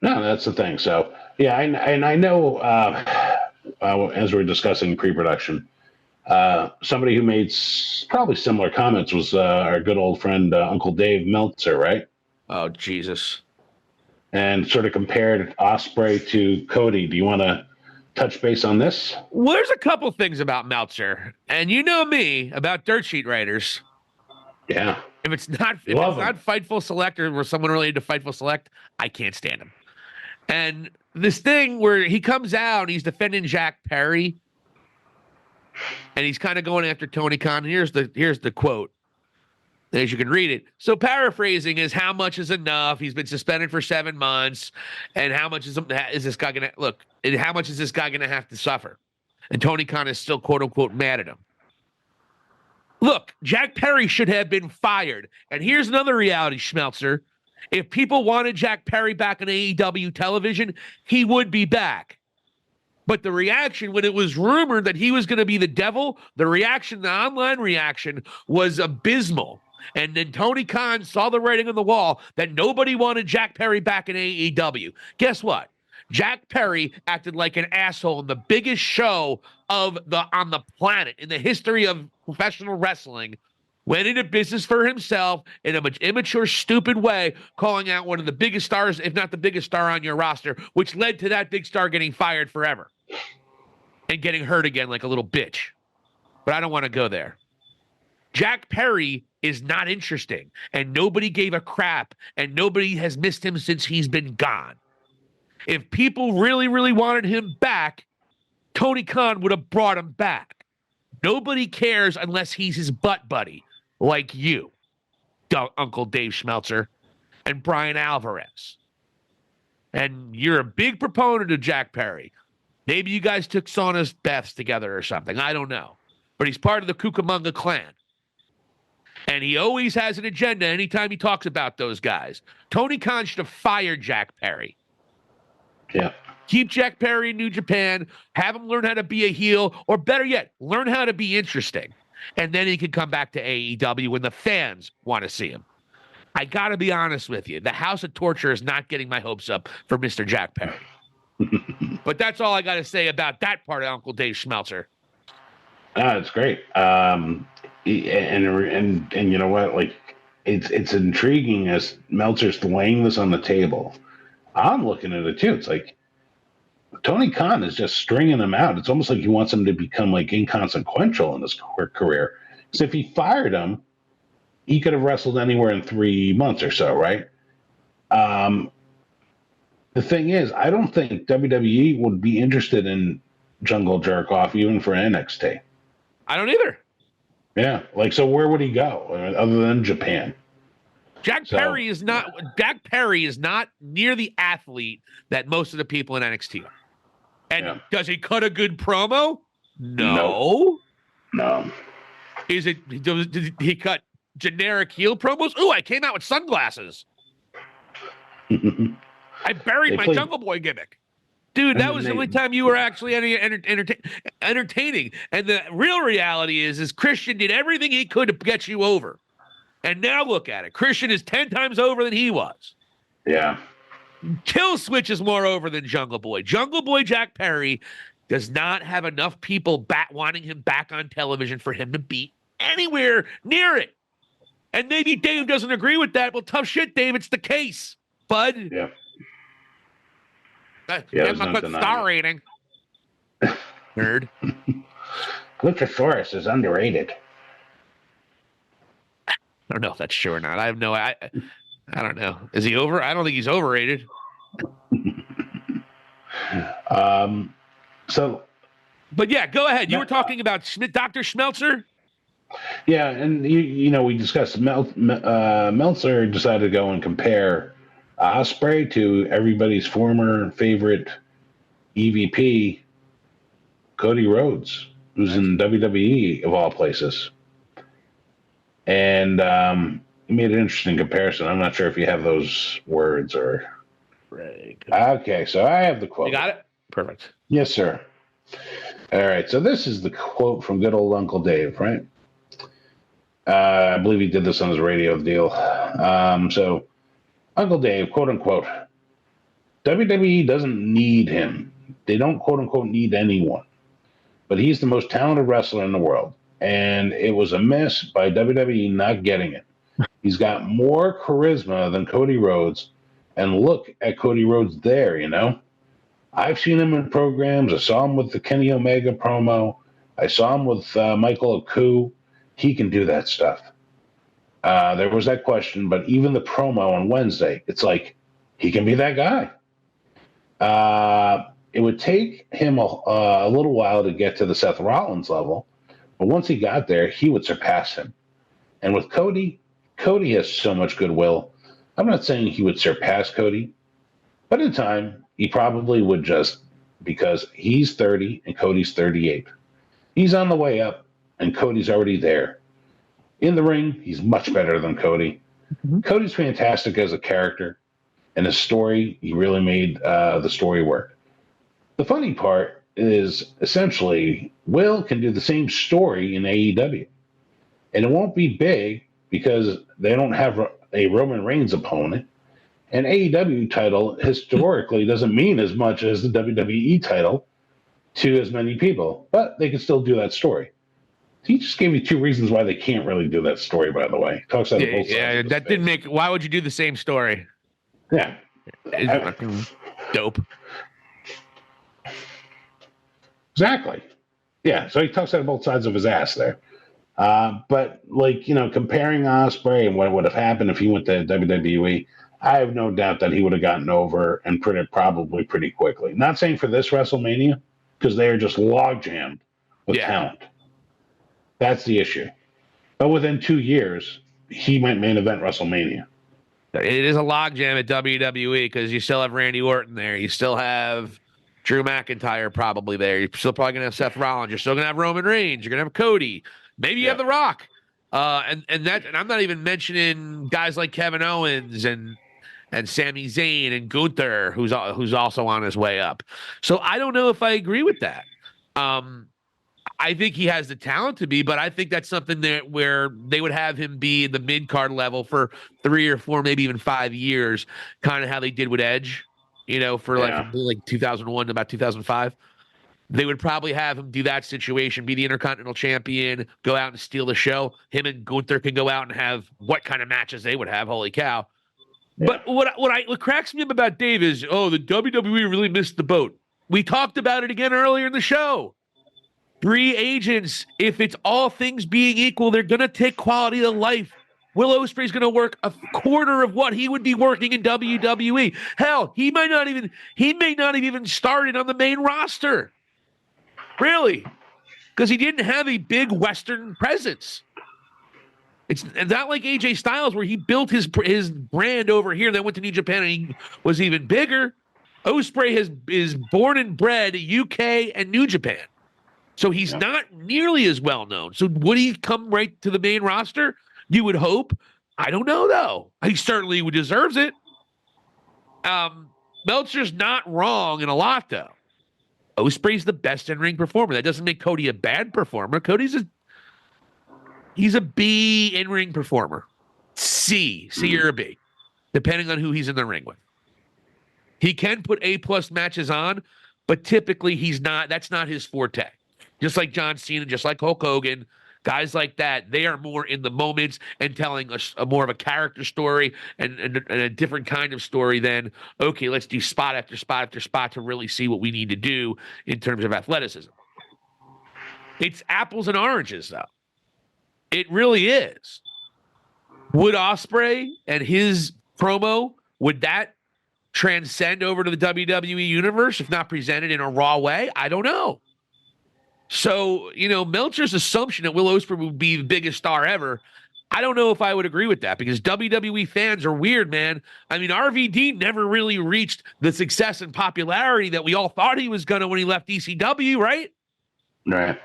No, that's the thing. So, yeah, I know, as we're discussing pre-production, somebody who made probably similar comments was our good old friend, Uncle Dave Meltzer, right? Oh, Jesus. And sort of compared Ospreay to Cody. Do you want to touch base on this? Well, there's a couple things about Meltzer, and you know me about dirt sheet writers. Yeah. If it's not Fightful Select or someone related to Fightful Select, I can't stand him. And this thing where he comes out and he's defending Jack Perry, and he's kind of going after Tony Khan. Here's the quote, as you can read it. So paraphrasing is, how much is enough? He's been suspended for 7 months, and how much is this guy going to look? And how much is this guy going to have to suffer? And Tony Khan is still quote unquote mad at him. Look, Jack Perry should have been fired. And here's another reality, Schmelzer. If people wanted Jack Perry back on AEW television, he would be back. But the reaction when it was rumored that he was going to be the devil, the online reaction was abysmal. And then Tony Khan saw the writing on the wall that nobody wanted Jack Perry back in AEW. Guess what? Jack Perry acted like an asshole in the biggest show on the planet in the history of professional wrestling, went into business for himself in a much immature, stupid way, calling out one of the biggest stars, if not the biggest star on your roster, which led to that big star getting fired forever and getting hurt again like a little bitch. But I don't want to go there. Jack Perry is not interesting, and nobody gave a crap, and nobody has missed him since he's been gone. If people really, really wanted him back, Tony Khan would have brought him back. Nobody cares unless he's his butt buddy, like you, Uncle Dave Schmelzer, and Brian Alvarez. And you're a big proponent of Jack Perry. Maybe you guys took saunas baths together or something. I don't know. But he's part of the Cucamonga clan. And he always has an agenda anytime he talks about those guys. Tony Khan should have fired Jack Perry. Yeah. Keep Jack Perry in New Japan, have him learn how to be a heel, or better yet, learn how to be interesting. And then he can come back to AEW when the fans want to see him. I got to be honest with you. The House of Torture is not getting my hopes up for Mr. Jack Perry. But that's all I got to say about that part of Uncle Dave Schmelzer. It's great. And you know what? Like, it's intriguing as Meltzer's laying this on the table. I'm looking at it too. It's like Tony Khan is just stringing him out. It's almost like he wants him to become like inconsequential in his career. Because if he fired him, he could have wrestled anywhere in 3 months or so, right? The thing is, I don't think WWE would be interested in Jungle Jerk Off even for NXT. I don't either. Yeah, like, so where would he go other than Japan? Jack Perry is not near the athlete that most of the people in NXT are. And does he cut a good promo? No. Did he cut generic heel promos? Ooh, I came out with sunglasses. I buried my Jungle Boy gimmick. Dude, that was the only time you were actually entertaining. And the real reality is Christian did everything he could to get you over. And now look at it. Christian is 10 times over than he was. Yeah. Kill Switch is more over than Jungle Boy. Jungle Boy Jack Perry does not have enough people wanting him back on television for him to be anywhere near it. And maybe Dave doesn't agree with that. Well, tough shit, Dave. It's the case, bud. Yeah. That's a good star rating. Nerd. Luchasaurus is underrated. I don't know if that's true or not. I don't know. Is he over? I don't think he's overrated. But yeah, go ahead. You were talking about Dr. Schmelzer? Yeah, and you know, we discussed Meltzer decided to go and compare Ospreay to everybody's former favorite EVP, Cody Rhodes, who's in WWE of all places. And he made an interesting comparison. I'm not sure if you have those words or. Right. Okay, so I have the quote. You got it? Perfect. Yes, sir. All right, so this is the quote from good old Uncle Dave, right? I believe he did this on his radio deal. So, Uncle Dave, quote unquote, WWE doesn't need him. They don't, quote unquote, need anyone. But he's the most talented wrestler in the world. And it was a miss by WWE not getting it. He's got more charisma than Cody Rhodes. And look at Cody Rhodes there, you know? I've seen him in programs. I saw him with the Kenny Omega promo. I saw him with Michael Oku. He can do that stuff. There was that question, but even the promo on Wednesday, it's like, he can be that guy. It would take him a little while to get to the Seth Rollins level, but once he got there, he would surpass him. And with Cody has so much goodwill. I'm not saying he would surpass Cody, but in time, he probably would, just because he's 30 and Cody's 38. He's on the way up, and Cody's already there. In the ring, he's much better than Cody. Mm-hmm. Cody's fantastic as a character, and his story, he really made the story work. The funny part is, essentially, Will can do the same story in AEW. And it won't be big because they don't have a Roman Reigns opponent. An AEW title historically doesn't mean as much as the WWE title to as many people, but they can still do that story. He just gave you two reasons why they can't really do that story, by the way. Talks out of both sides. Yeah, that didn't make. Why would you do the same story? Yeah. It's fucking dope. Exactly. Yeah, so he talks out of both sides of his ass there. But, like, you know, comparing Ospreay and what would have happened if he went to WWE, I have no doubt that he would have gotten over and probably pretty quickly. Not saying for this WrestleMania, because they are just log jammed with talent. That's the issue. But within 2 years, he might main event WrestleMania. It is a logjam at WWE because you still have Randy Orton there. You still have Drew McIntyre probably there. You're still probably going to have Seth Rollins. You're still going to have Roman Reigns. You're going to have Cody. Maybe you have The Rock. And I'm not even mentioning guys like Kevin Owens and Sami Zayn and Gunther, who's also on his way up. So I don't know if I agree with that. I think he has the talent to be, but I think that's something where they would have him be in the mid-card level for 3 or 4, maybe even 5 years, kind of how they did with Edge, you know, for like 2001 to about 2005. They would probably have him do that situation, be the Intercontinental Champion, go out and steal the show. Him and Gunther can go out and have what kind of matches they would have. Holy cow. Yeah. But what cracks me up about Dave is, the WWE really missed the boat. We talked about it again earlier in the show. Free agents, if it's all things being equal, they're going to take quality of life. Will Ospreay's going to work a quarter of what he would be working in WWE. Hell, he may not have even started on the main roster. Really? Because he didn't have a big Western presence. It's not like AJ Styles where he built his brand over here and then went to New Japan and he was even bigger. Ospreay is born and bred UK and New Japan. So he's not nearly as well known. So would he come right to the main roster? You would hope. I don't know, though. He certainly deserves it. Meltzer's not wrong in a lot, though. Ospreay's the best in-ring performer. That doesn't make Cody a bad performer. He's a B in-ring performer. C or a B, depending on who he's in the ring with. He can put A+ matches on, but typically that's not his forte. Just like John Cena, just like Hulk Hogan, guys like that, they are more in the moments and telling a more of a character story and a different kind of story than, okay, let's do spot after spot after spot to really see what we need to do in terms of athleticism. It's apples and oranges, though. It really is. Would Ospreay and his promo, would that transcend over to the WWE universe if not presented in a raw way? I don't know. So, Meltzer's assumption that Will Ospreay would be the biggest star ever, I don't know if I would agree with that because WWE fans are weird, man. I mean, RVD never really reached the success and popularity that we all thought he was going to when he left ECW, right? Right.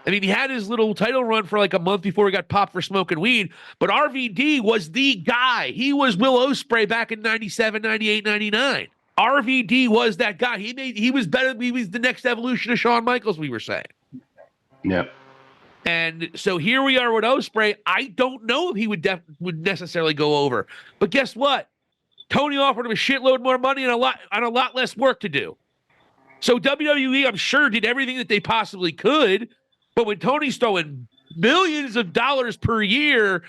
I mean, he had his little title run for like a month before he got popped for smoking weed, but RVD was the guy. He was Will Ospreay back in 97, 98, 99. RVD was that guy. He was better. He was the next evolution of Shawn Michaels, we were saying. Yep. And so here we are with Ospreay. I don't know if he would necessarily go over. But guess what? Tony offered him a shitload more money and a lot less work to do. So WWE, I'm sure, did everything that they possibly could. But when Tony's throwing millions of dollars per year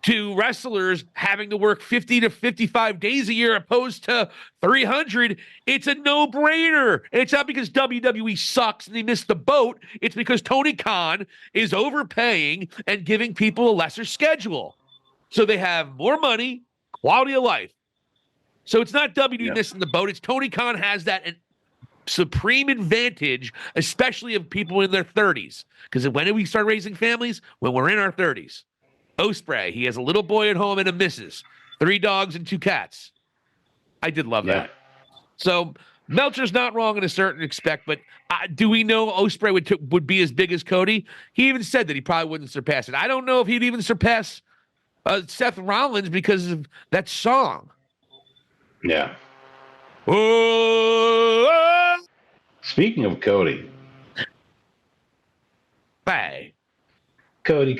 to wrestlers having to work 50 to 55 days a year opposed to 300, it's a no-brainer. And it's not because WWE sucks and they missed the boat. It's because Tony Khan is overpaying and giving people a lesser schedule. So they have more money, quality of life. So it's not WWE missing the boat. It's Tony Khan has that supreme advantage, especially of people in their 30s. Because when do we start raising families? When we're in our 30s. Ospreay, he has a little boy at home and a missus, 3 dogs and 2 cats. I did love that. So Meltzer's not wrong in a certain respect, but do we know Ospreay would be as big as Cody? He even said that he probably wouldn't surpass it. I don't know if he'd even surpass Seth Rollins because of that song. Yeah. Oh, Speaking of Cody. bye. Cody.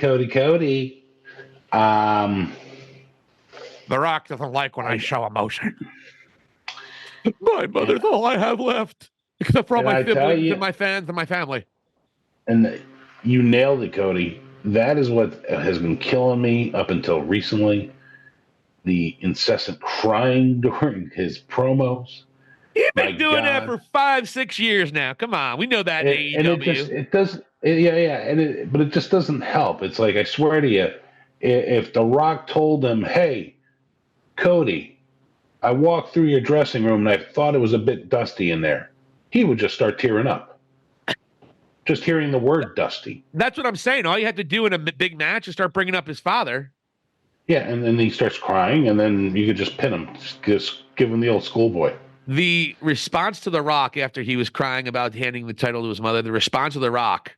The Rock doesn't like when I show emotion. My mother's all I have left, except for all my siblings and my fans and my family. And you nailed it, Cody. That is what has been killing me up until recently. The incessant crying during his promos. You've been doing that for 5-6 years now. Come on, we know that in AEW. But it just doesn't help. It's like, I swear to you, if The Rock told him, "Hey, Cody, I walked through your dressing room and I thought it was a bit dusty in there," he would just start tearing up. Just hearing the word dusty. That's what I'm saying. All you have to do in a big match is start bringing up his father. Yeah, and then he starts crying, and then you could just pin him. Just give him the old schoolboy. The response to The Rock after he was crying about handing the title to his mother, the response of The Rock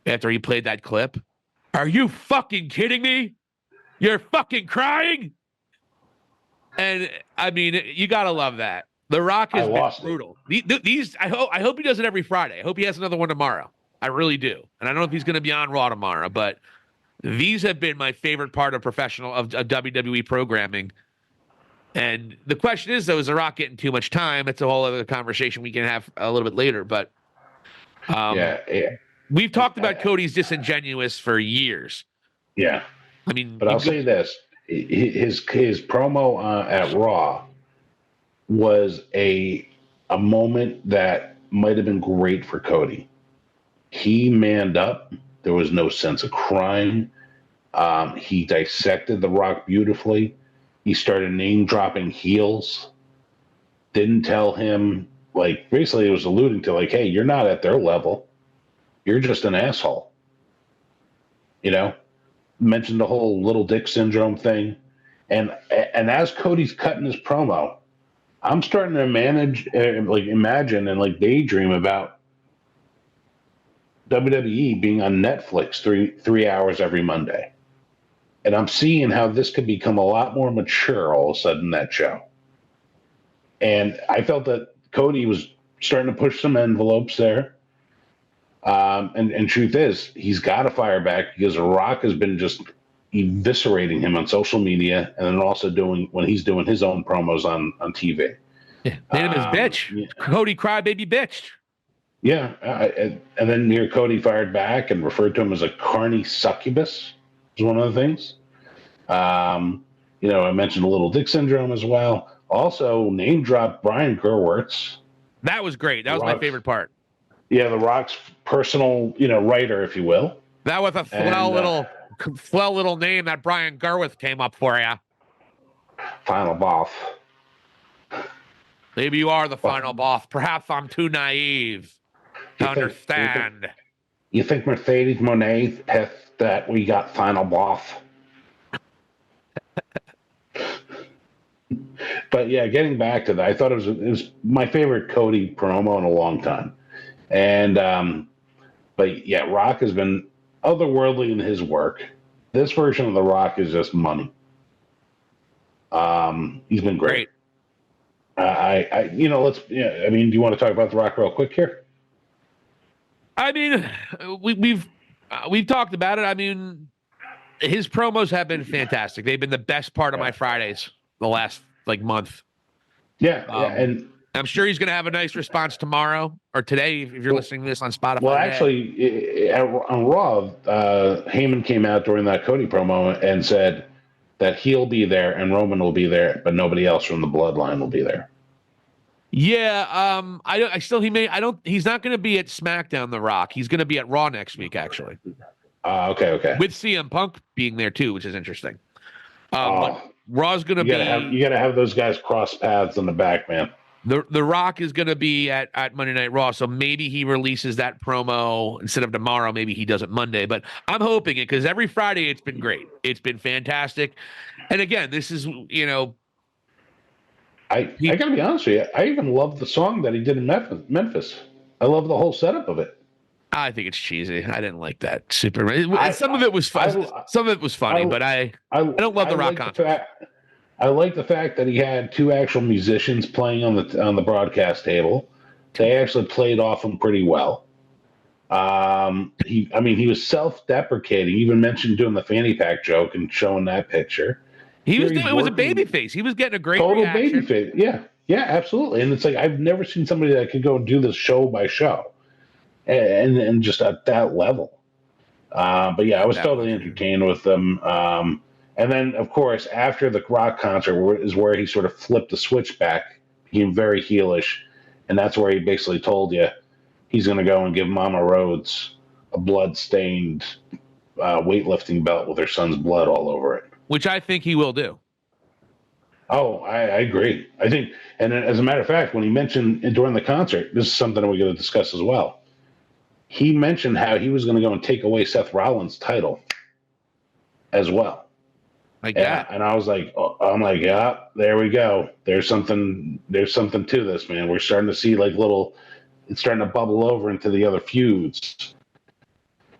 after he played that clip, "Are you fucking kidding me? You're fucking crying?" And I mean, you gotta love that. The Rock has been brutal. I hope he does it every Friday. I hope he has another one tomorrow. I really do. And I don't know if he's going to be on Raw tomorrow, but these have been my favorite part of WWE programming. And the question is, though, is The Rock getting too much time? That's a whole other conversation we can have a little bit later. But we've talked about Cody's disingenuous for years. Yeah. I mean, but I'll say this. His promo at Raw was a moment that might have been great for Cody. He manned up. There was no sense of crying. He dissected The Rock beautifully. He started name dropping heels. Didn't tell him, like, basically it was alluding to, like, hey, you're not at their level. You're just an asshole. You know? Mentioned the whole little dick syndrome thing. And as Cody's cutting his promo, I'm starting to imagine and daydream about WWE being on Netflix three hours every Monday. And I'm seeing how this could become a lot more mature all of a sudden, that show. And I felt that Cody was starting to push some envelopes there. And truth is, he's got to fire back because Rock has been just eviscerating him on social media, and then also when he's doing his own promos on TV. Yeah, made him his bitch. Yeah. Cody crybaby bitch. Yeah, and then here Cody fired back and referred to him as a carny succubus. Was one of the things. I mentioned a little dick syndrome as well. Also, name dropped Brian Gerwitz. That was great. That was my favorite part. Yeah, The Rock's personal, writer, if you will. That was a swell little name that Brian Gerwitz came up for you. Final boss. Maybe you are the final boss. Perhaps I'm too naive to understand. You think Mercedes Mone pissed that we got final boss? But yeah, getting back to that, I thought it was my favorite Cody promo in a long time. And but yeah, Rock has been otherworldly in his work. This version of The Rock is just money. He's been great. Do you want to talk about The Rock real quick here? I mean, we've We've talked about it. I mean, his promos have been fantastic. They've been the best part of my Fridays the last month. Yeah, and I'm sure he's going to have a nice response tomorrow or today if you're listening to this on Spotify. Well, actually, on Raw, Heyman came out during that Cody promo and said that he'll be there and Roman will be there, but nobody else from the Bloodline will be there. Yeah, he's not going to be at SmackDown, The Rock. He's going to be at Raw next week, actually. Okay. With CM Punk being there too, which is interesting. But Raw's going to be. You got to have those guys cross paths in the back, man. The Rock is going to be at Monday Night Raw, so maybe he releases that promo instead of tomorrow. Maybe he does it Monday, but I'm hoping it because every Friday it's been great. It's been fantastic. And again, this is, I got to be honest with you. I even love the song that he did in Memphis. I love the whole setup of it. I think it's cheesy. I didn't like that super. Some of it was fun. Some of it was funny, but I don't love the Rock concert. I like the fact that he had two actual musicians playing on the broadcast table. They actually played off him pretty well. He was self-deprecating. He even mentioned doing the fanny pack joke and showing that picture. It was a baby face. He was getting a great total reaction. Baby face. Yeah, absolutely. And it's like I've never seen somebody that could go and do this show by show, and just at that level. But yeah, I was totally entertained with them. And then, of course, after the Rock concert is where he sort of flipped the switch back, became very heelish, and that's where he basically told you he's going to go and give Mama Rhodes a blood-stained weightlifting belt with her son's blood all over it. Which I think he will do. Oh, I agree. I think, and as a matter of fact, when he mentioned during the concert, this is something we're going to discuss as well. He mentioned how he was going to go and take away Seth Rollins' title as well. And I was like, yeah, there we go. There's something to this, man. We're starting to see it's starting to bubble over into the other feuds.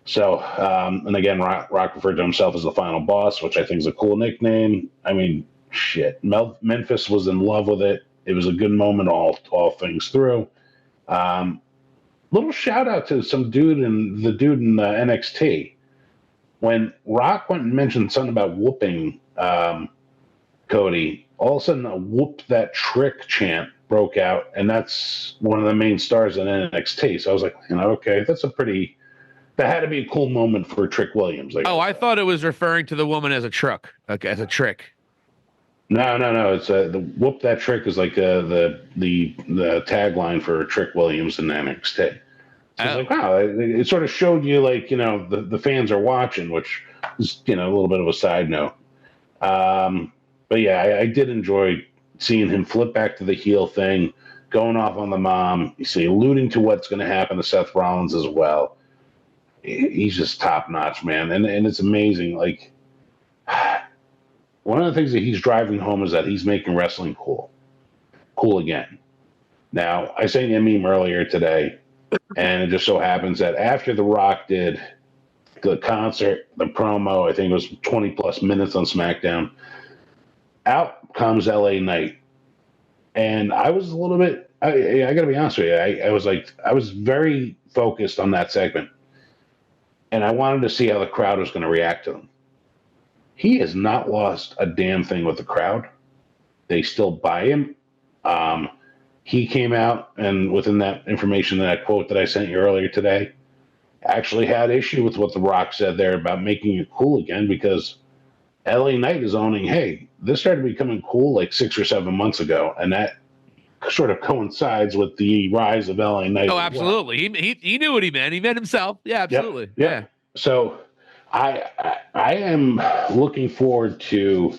So, and again, Rock referred to himself as the final boss, which I think is a cool nickname. I mean, shit. Memphis was in love with it. It was a good moment all things through. Little shout out to the dude in NXT. When Rock went and mentioned something about whooping Cody, all of a sudden a whoop that trick chant broke out, and that's one of the main stars in NXT. So I was like, okay, that had to be a cool moment for Trick Williams. I thought it was referring to the woman as a truck, as a trick. No. It's the whoop that trick is like the tagline for Trick Williams in NXT. So I was like, wow, it sort of showed you the fans are watching, which is a little bit of a side note. But yeah, I did enjoy seeing him flip back to the heel thing, going off on the mom. You see, alluding to what's going to happen to Seth Rollins as well. He's just top notch, man, and it's amazing. Like one of the things that he's driving home is that he's making wrestling cool again. Now, I sent you a meme earlier today. And it just so happens that after The Rock did the concert, the promo, I think it was 20 plus minutes on SmackDown, out comes LA Knight. And I was a little bit, I got to be honest with you, I was very focused on that segment. And I wanted to see how the crowd was going to react to him. He has not lost a damn thing with the crowd. They still buy him. He came out and within that information, that quote that I sent you earlier today, actually had issue with what The Rock said there about making it cool again because LA Knight is owning, hey, this started becoming cool like 6 or 7 months ago. And that sort of coincides with the rise of LA Knight. Oh, absolutely. Well. He knew what he meant. He meant himself. Yeah, absolutely. Yep. Yeah. So I am looking forward to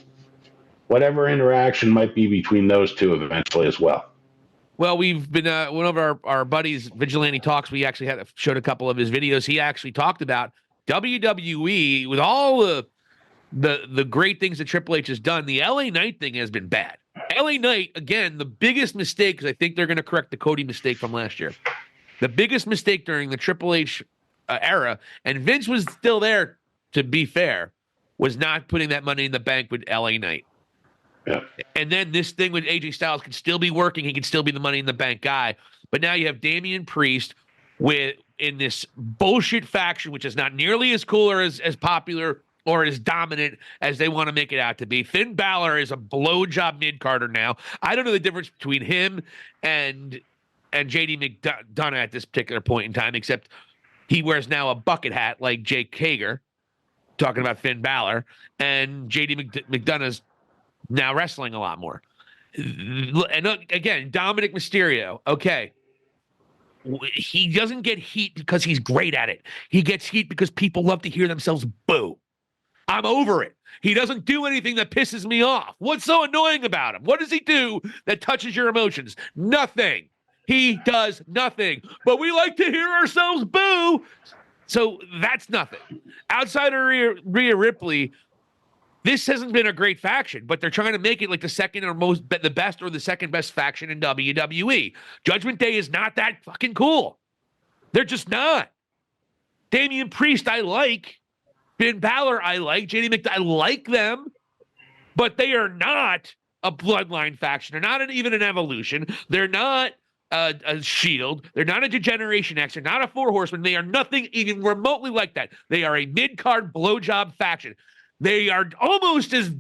whatever interaction might be between those two eventually as well. Well, we've been one of our buddies, Vigilante Talks. We actually showed a couple of his videos. He actually talked about WWE with all the great things that Triple H has done. The LA Knight thing has been bad. LA Knight, again, the biggest mistake, because I think they're going to correct the Cody mistake from last year. The biggest mistake during the Triple H era, and Vince was still there, to be fair, was not putting that money in the bank with LA Knight. Yeah. And then this thing with AJ Styles can still be working. He can still be the money in the bank guy. But now you have Damian Priest with in this bullshit faction, which is not nearly as cool or as popular or as dominant as they want to make it out to be. Finn Balor is a blowjob mid-carder now. I don't know the difference between him and JD McDonough at this particular point in time, except he wears now a bucket hat like Jake Hager, talking about Finn Balor, and JD McDonough's now wrestling a lot more. And again, Dominic Mysterio, okay. He doesn't get heat because he's great at it. He gets heat because people love to hear themselves boo. I'm over it. He doesn't do anything that pisses me off. What's so annoying about him? What does he do that touches your emotions? Nothing. He does nothing. But we like to hear ourselves boo. So that's nothing. Outside of Rhea Ripley, this hasn't been a great faction, but they're trying to make it like the second or the best or the second best faction in WWE. Judgment Day is not that fucking cool. They're just not. Damian Priest, I like. Finn Balor, I like. JD McDonough, I like them, but they are not a bloodline faction. They're not even an evolution. They're not a Shield. They're not a Degeneration X. They're not a Four Horsemen. They are nothing even remotely like that. They are a mid-card blowjob faction. They are almost as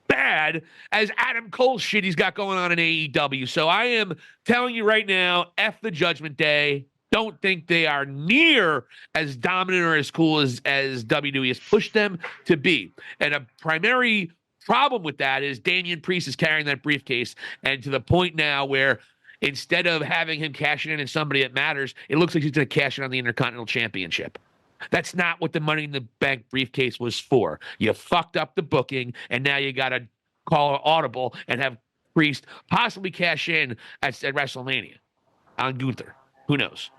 bad as Adam Cole's shit he's got going on in AEW. So I am telling you right now, F the Judgment Day. Don't think they are near as dominant or as cool as WWE has pushed them to be. And a primary problem with that is Damian Priest is carrying that briefcase, and to the point now where instead of having him cashing in as somebody that matters, it looks like he's going to cash in on the Intercontinental Championship. That's not what the Money in the Bank briefcase was for. You fucked up the booking, and now you got to call an audible and have Priest possibly cash in at WrestleMania on Gunther. Who knows?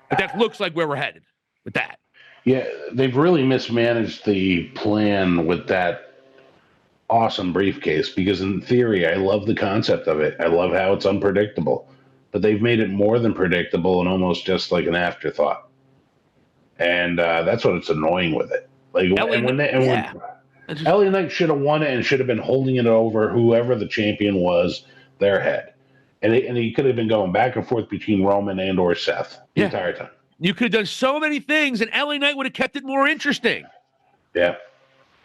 But that looks like where we're headed with that. Yeah, they've really mismanaged the plan with that awesome briefcase, because in theory, I love the concept of it. I love how it's unpredictable. But they've made it more than predictable and almost just like an afterthought. And that's what it's annoying with it. Like, when LA Knight should have won it and should have been holding it over whoever the champion was, their head. And he could have been going back and forth between Roman and or Seth the entire time. You could have done so many things, and LA Knight would have kept it more interesting. Yeah.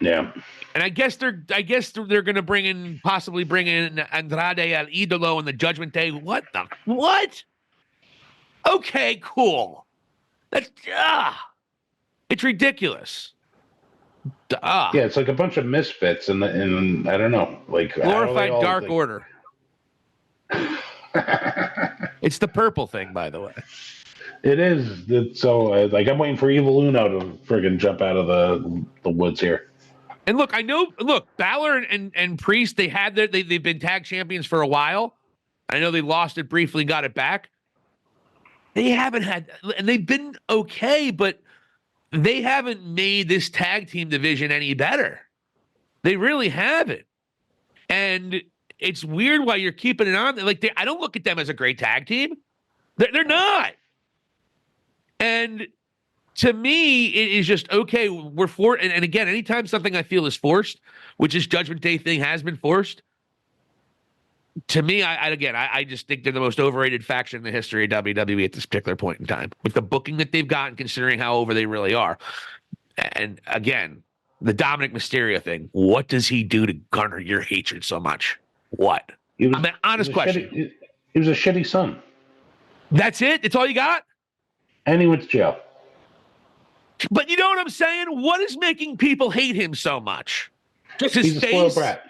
Yeah. And I guess they're going to possibly bring in Andrade El Idolo and the Judgment Day. What? Okay, cool. That's it's ridiculous. Yeah, it's like a bunch of misfits, and I don't know, like glorified Dark Order. It's the purple thing, by the way. It is. It's so like I'm waiting for Evil Uno to friggin' jump out of the woods here. And look, Balor and Priest, they've been tag champions for a while. I know they lost it briefly, got it back. They haven't had, and they've been okay, but they haven't made this tag team division any better. They really haven't. And it's weird why you're keeping it on. Like, I don't look at them as a great tag team. They're not. And to me, it is just, okay, we're for, and again, anytime something I feel is forced, which is Judgment Day thing has been forced, to me, I just think they're the most overrated faction in the history of WWE at this particular point in time, with the booking that they've gotten, considering how over they really are. And again, the Dominic Mysterio thing, what does he do to garner your hatred so much? What? Honest question. He was a shitty son. That's it? It's all you got? And he went to jail. But you know what I'm saying? What is making people hate him so much? Just his face? He's a spoiled brat.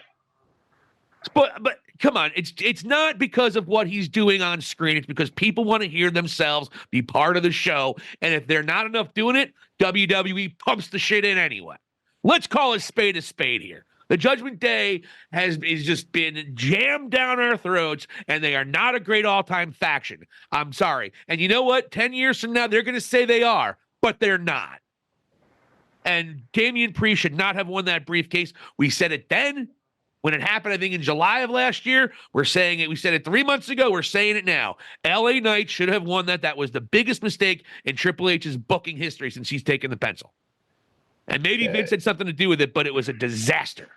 But come on, it's not because of what he's doing on screen. It's because people want to hear themselves be part of the show. And if they're not enough doing it, WWE pumps the shit in anyway. Let's call a spade here. The Judgment Day has just been jammed down our throats, and they are not a great all-time faction. I'm sorry. And you know what? 10 years from now, they're going to say they are, but they're not. And Damian Priest should not have won that briefcase. We said it then. When it happened, I think in July of last year, we're saying it. We said it 3 months ago. We're saying it now. LA Knight should have won that. That was the biggest mistake in Triple H's booking history since he's taken the pencil. And maybe Vince had something to do with it, but it was a disaster.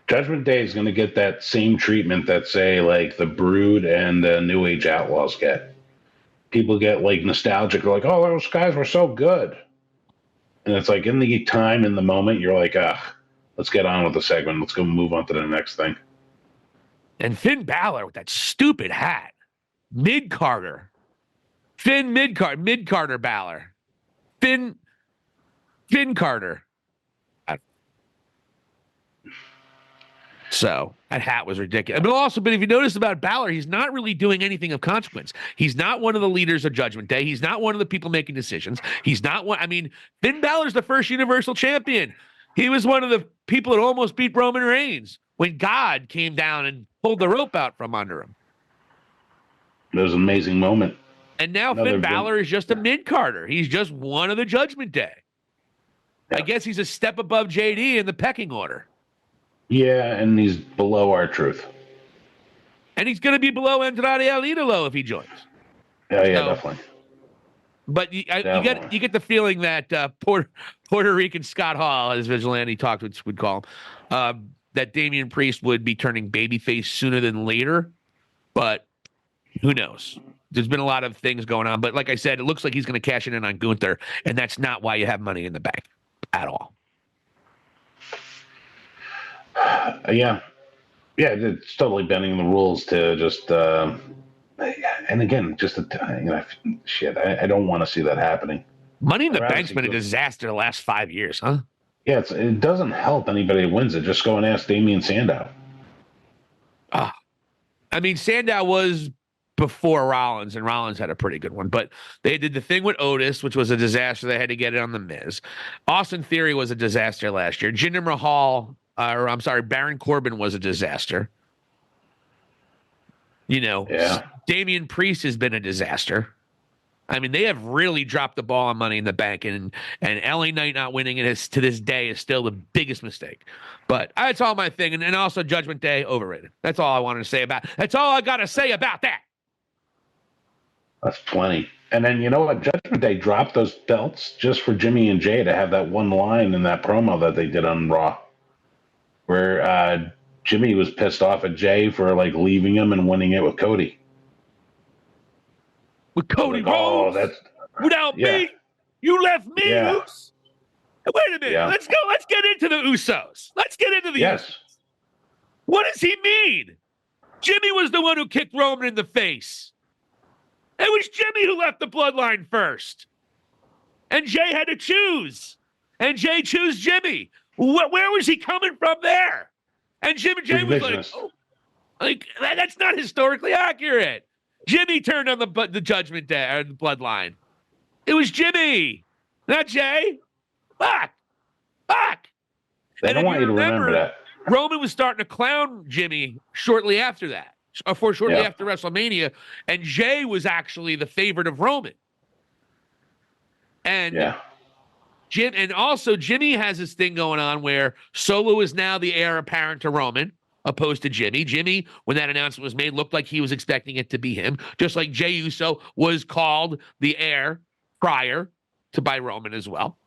Judgment Day is going to get that same treatment that, say, like the Brood and the New Age Outlaws get. people get like nostalgic, like, oh, those guys were so good. And it's like in the time, in the moment, you're like, let's get on with the segment. Let's go move on to the next thing. And Finn Balor with that stupid hat. Mid-Carter. Finn Mid-Carter Balor. Finn Carter. So that hat was ridiculous. But if you notice about Balor, he's not really doing anything of consequence. He's not one of the leaders of Judgment Day. He's not one of the people making decisions. He's not one. I mean, Finn Balor's the first Universal Champion. He was one of the people that almost beat Roman Reigns when God came down and pulled the rope out from under him. It was an amazing moment. And now Finn Balor is just a mid-carder. He's just one of the Judgment Day. Yeah. I guess he's a step above JD in the pecking order. Yeah, and he's below R-Truth. And he's going to be below Andrade El Idolo if he joins. Yeah, definitely. But you get the feeling that Puerto Rican Scott Hall, as Vigilante talked would call him, that Damian Priest would be turning babyface sooner than later. But who knows? There's been a lot of things going on. But like I said, it looks like he's going to cash in on Gunther, and that's not why you have Money in the Bank at all. Yeah, it's totally bending the rules to just, and again, just shit. I don't want to see that happening. Money in the Bank's been a disaster the last 5 years, huh? Yeah, it doesn't help anybody who wins it. Just go and ask Damian Sandow. I mean, Sandow was before Rollins, and Rollins had a pretty good one. But they did the thing with Otis, which was a disaster. They had to get it on The Miz. Austin Theory was a disaster last year. Jinder Mahal. Baron Corbin was a disaster. Damian Priest has been a disaster. I mean, they have really dropped the ball on Money in the Bank, and LA Knight not winning it to this day is still the biggest mistake. But that's all my thing. And also Judgment Day, overrated. That's all I wanted to say about it. That's all I got to say about that. That's plenty. And then, you know what? Judgment Day dropped those belts just for Jimmy and Jay to have that one line in that promo that they did on Raw, where Jimmy was pissed off at Jay for leaving him and winning it with Cody. With Cody Rhodes, without me, you left me loose. Wait a minute, let's go. Let's get into the Usos. Usos. What does he mean? Jimmy was the one who kicked Roman in the face. It was Jimmy who left the bloodline first, and Jay had to choose, and Jay chose Jimmy. Where was he coming from there? And Jay was that's not historically accurate. Jimmy turned on the Judgment Day or the bloodline. It was Jimmy, not Jay. Fuck. They don't want you to remember that. Roman was starting to clown Jimmy shortly after that, after WrestleMania, and Jay was actually the favorite of Roman. And Jimmy has this thing going on where Solo is now the heir apparent to Roman, opposed to Jimmy. Jimmy, when that announcement was made, looked like he was expecting it to be him, just like Jey Uso was called the heir prior to by Roman as well.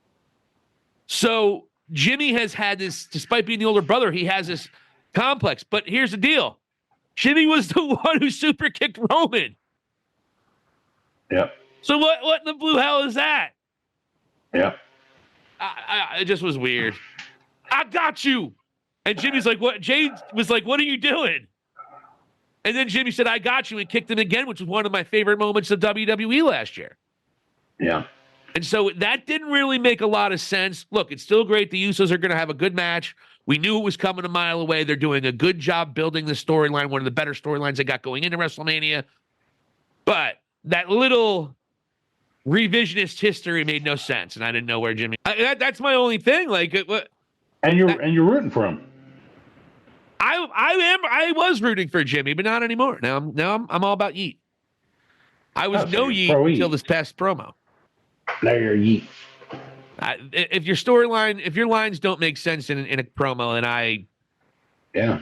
So Jimmy has had this, despite being the older brother, he has this complex. But here's the deal. Jimmy was the one who super kicked Roman. Yeah. So what in the blue hell is that? Yeah. It just was weird. I got you. And Jimmy's like, what? Jay was like, what are you doing? And then Jimmy said, I got you, and kicked him again, which was one of my favorite moments of WWE last year. Yeah. And so that didn't really make a lot of sense. Look, it's still great. The Usos are going to have a good match. We knew it was coming a mile away. They're doing a good job building the storyline, one of the better storylines they got going into WrestleMania. But that little revisionist history made no sense, and I didn't know where Jimmy. That's my only thing. And you're rooting for him. I was rooting for Jimmy, but not anymore. Now I'm all about Yeet. I was Yeet until this past promo. Now you're Yeet. If your lines don't make sense in a promo, then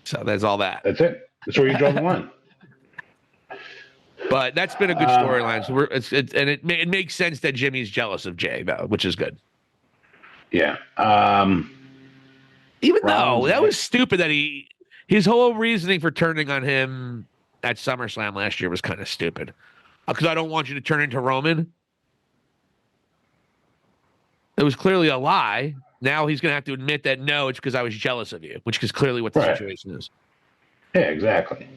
So that's all that. That's it. That's where you draw the line. But that's been a good storyline. So it makes sense that Jimmy's jealous of Jay, which is good. Yeah. Even though that was stupid that his whole reasoning for turning on him at SummerSlam last year was kind of stupid. because I don't want you to turn into Roman. It was clearly a lie. Now he's going to have to admit that, no, it's because I was jealous of you, which is clearly what the situation is. Yeah, exactly.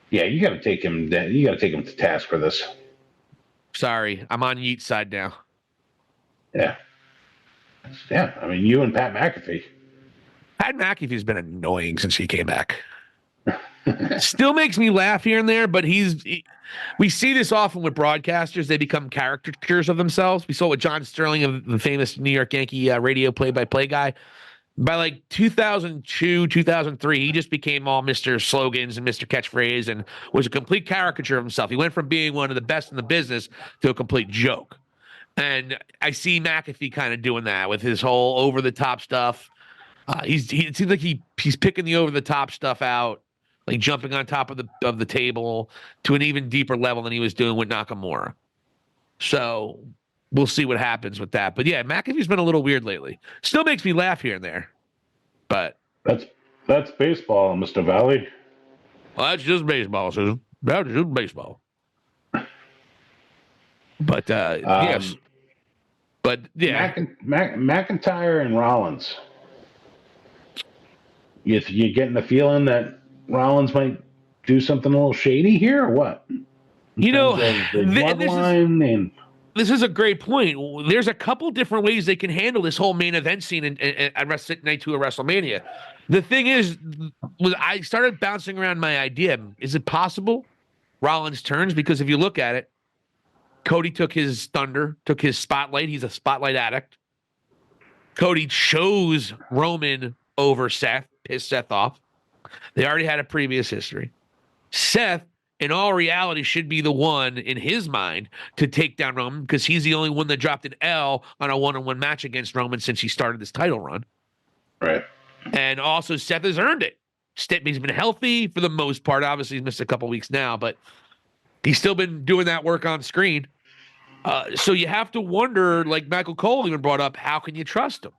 Yeah, you got to take him. You got to take him to task for this. Sorry, I'm on Yeet's side now. Yeah. Yeah, I mean, you and Pat McAfee. Pat McAfee's been annoying since he came back. Still makes me laugh here and there, but we see this often with broadcasters. They become caricatures of themselves. We saw it with John Sterling, of the famous New York Yankee radio play-by-play guy. By like 2002, 2003, he just became all Mr. Slogans and Mr. Catchphrase and was a complete caricature of himself. He went from being one of the best in the business to a complete joke. And I see McAfee kind of doing that with his whole over-the-top stuff. It seems like he's picking the over-the-top stuff out, like jumping on top of the table to an even deeper level than he was doing with Nakamura. So we'll see what happens with that. But yeah, McAfee's been a little weird lately. Still makes me laugh here and there. But that's baseball, Mr. Valli. Well, that's just baseball, Susan. That's just baseball. But yes. But yeah. McIntyre and Rollins. You getting the feeling that Rollins might do something a little shady here, or what? This is a great point. There's a couple different ways they can handle this whole main event scene at Night 2 of WrestleMania. The thing is, I started bouncing around my idea. Is it possible Rollins turns? Because if you look at it, Cody took his thunder, took his spotlight. He's a spotlight addict. Cody chose Roman over Seth, pissed Seth off. They already had a previous history. Seth, in all reality, should be the one, in his mind, to take down Roman because he's the only one that dropped an L on a one-on-one match against Roman since he started this title run. Right. And also, Seth has earned it. He's been healthy for the most part. Obviously, he's missed a couple weeks now, but he's still been doing that work on screen. So you have to wonder, like Michael Cole even brought up, how can you trust him?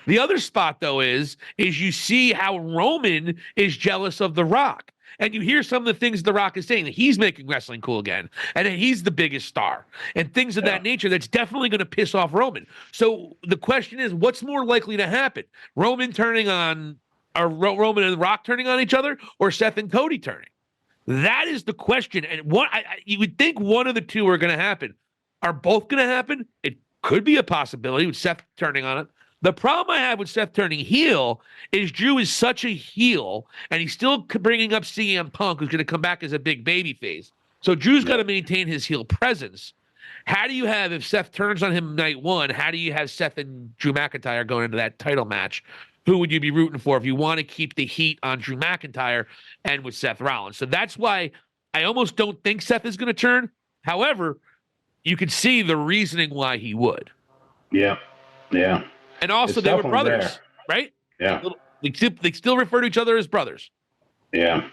The other spot, though, is you see how Roman is jealous of The Rock. And you hear some of the things The Rock is saying, that he's making wrestling cool again, and that he's the biggest star, and things of that nature that's definitely going to piss off Roman. So the question is, what's more likely to happen? Roman turning on, or Roman and The Rock turning on each other, or Seth and Cody turning? That is the question. And you would think one of the two are going to happen. Are both going to happen? It could be a possibility with Seth turning on it. The problem I have with Seth turning heel is Drew is such a heel, and he's still bringing up CM Punk, who's going to come back as a big baby face. So Drew's got to maintain his heel presence. How do you have, if Seth turns on him night one, how do you have Seth and Drew McIntyre going into that title match? Who would you be rooting for if you want to keep the heat on Drew McIntyre and with Seth Rollins? So that's why I almost don't think Seth is going to turn. However, you could see the reasoning why he would. Yeah. Yeah. And also, they were brothers, right? Yeah. They still refer to each other as brothers. Yeah.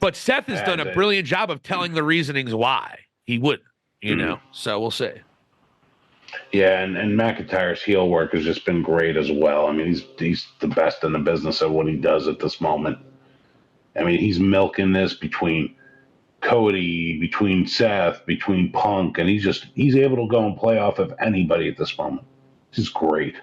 But Seth has done a brilliant job of telling the reasonings why he wouldn't, So we'll see. Yeah, and McIntyre's heel work has just been great as well. I mean, he's the best in the business at what he does at this moment. I mean, he's milking this between Cody, between Seth, between Punk, and he's able to go and play off of anybody at this moment. This is great.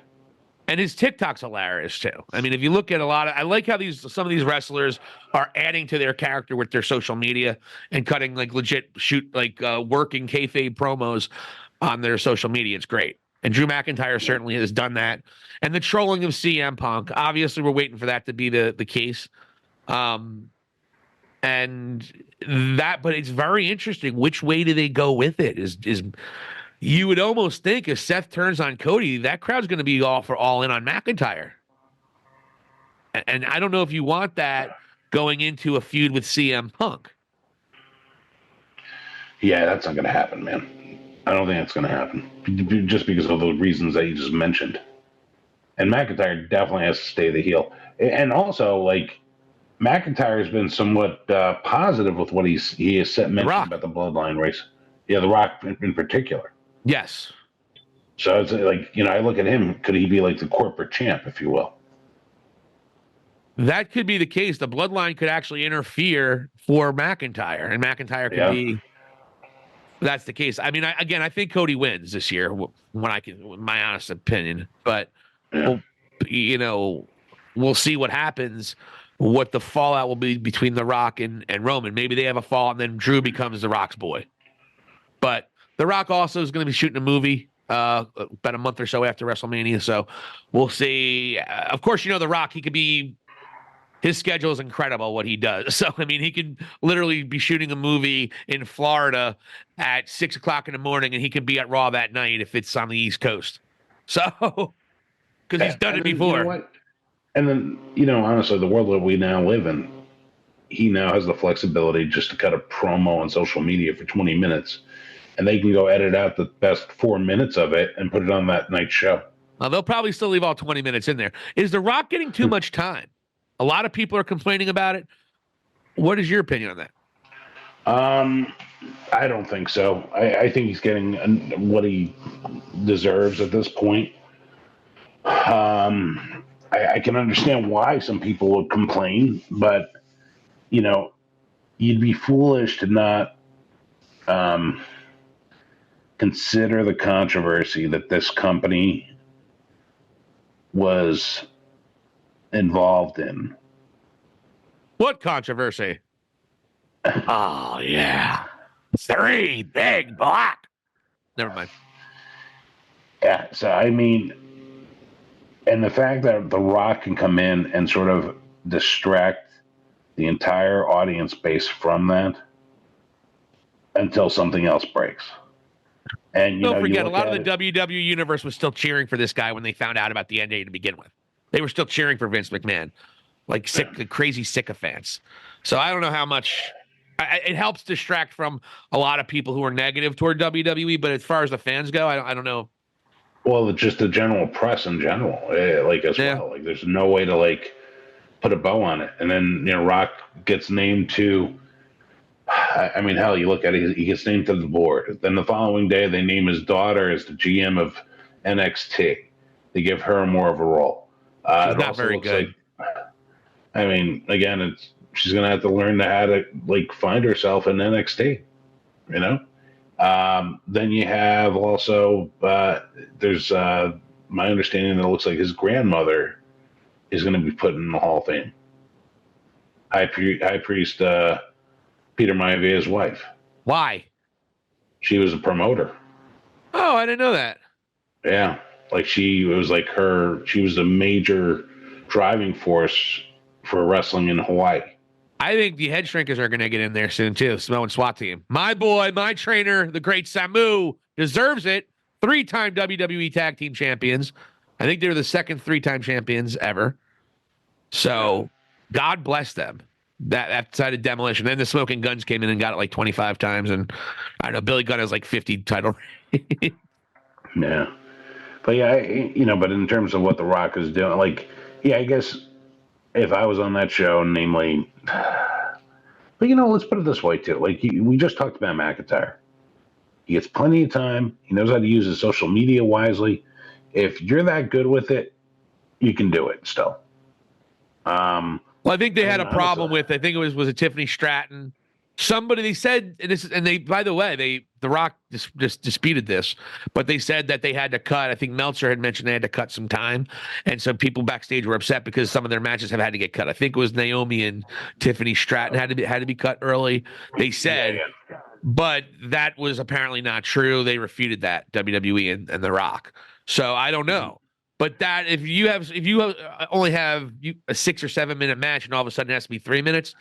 And his TikTok's hilarious too. I mean, if you look at I like how some of these wrestlers are adding to their character with their social media and cutting like legit working kayfabe promos on their social media. It's great. And Drew McIntyre certainly has done that. And the trolling of CM Punk, obviously we're waiting for that to be the case. But it's very interesting. Which way do they go with it? Is you would almost think if Seth turns on Cody, that crowd's going to be all in on McIntyre. And I don't know if you want that going into a feud with CM Punk. Yeah, that's not going to happen, man. I don't think that's going to happen. Just because of the reasons that you just mentioned. And McIntyre definitely has to stay the heel. And also, McIntyre has been somewhat positive with what he has mentioned about the Bloodline race. Yeah, The Rock in particular. Yes. So it's I look at him. Could he be like the corporate champ, if you will? that could be the case. The bloodline could actually interfere for McIntyre, and McIntyre could be. That's the case. I mean, I think Cody wins this year. My honest opinion, but we'll see what happens. What the fallout will be between The Rock and Roman. Maybe they have a fall, and then Drew becomes The Rock's boy. But The Rock also is going to be shooting a movie about a month or so after WrestleMania, so we'll see. Of course, The Rock. His schedule is incredible, what he does. So, I mean, he could literally be shooting a movie in Florida at 6 o'clock in the morning, and he could be at Raw that night if it's on the East Coast. So, because he's done it before. You know what? And then, honestly, the world that we now live in, he now has the flexibility just to cut a promo on social media for 20 minutes, and they can go edit out the best 4 minutes of it and put it on that night's show. They'll probably still leave all 20 minutes in there. Is The Rock getting too much time? A lot of people are complaining about it. What is your opinion on that? I don't think so. I think he's getting what he deserves at this point. I can understand why some people would complain, but you'd be foolish to not consider the controversy that this company was involved in. What controversy? Oh, yeah. 3 big black. Never mind. Yeah, so I mean, and the fact that The Rock can come in and sort of distract the entire audience base from that until something else breaks. And don't forget, a lot of the WWE universe was still cheering for this guy when they found out about the NA to begin with. They were still cheering for Vince McMahon, like crazy sycophants. So I don't know how much it helps distract from a lot of people who are negative toward WWE. But as far as the fans go, I don't know. Well, just the general press in general, well. Like, there's no way to put a bow on it. And then Rock gets named to. I mean, hell, you look at it; he gets named to the board. Then the following day, they name his daughter as the GM of NXT. They give her more of a role. She's not very good. I mean, again, she's gonna have to learn how to find herself in NXT. Then you have also there's my understanding that it looks like his grandmother is going to be put in the Hall of Fame. High Priest Peter Maivia's wife. Why? She was a promoter. Oh, I didn't know that. Yeah. She was the major driving force for wrestling in Hawaii. I think the head shrinkers are going to get in there soon, too. Samoan SWAT team. My boy, my trainer, the great Samu, deserves it. 3-time WWE Tag Team Champions. I think they were the second 3-time champions ever. So, God bless them. That side of Demolition. Then the Smoking Guns came in and got it 25 times. And I don't know, Billy Gunn has 50 title. Yeah. But yeah, but in terms of what The Rock is doing, I guess if I was on that show, namely, but let's put it this way too. We just talked about McIntyre. He gets plenty of time. He knows how to use his social media wisely. If you're that good with it, you can do it still. Well, I think they had a problem with. I think it was Tiffany Stratton. Somebody they said, by the way, The Rock just disputed this, but they said that they had to cut. I think Meltzer had mentioned they had to cut some time, and so people backstage were upset because some of their matches have had to get cut. I think it was Naomi and Tiffany Stratton had to be cut early. They said, but that was apparently not true. They refuted that, WWE and The Rock. So I don't know. But that if you only have a 6 or 7 minute match and all of a sudden it has to be 3 minutes,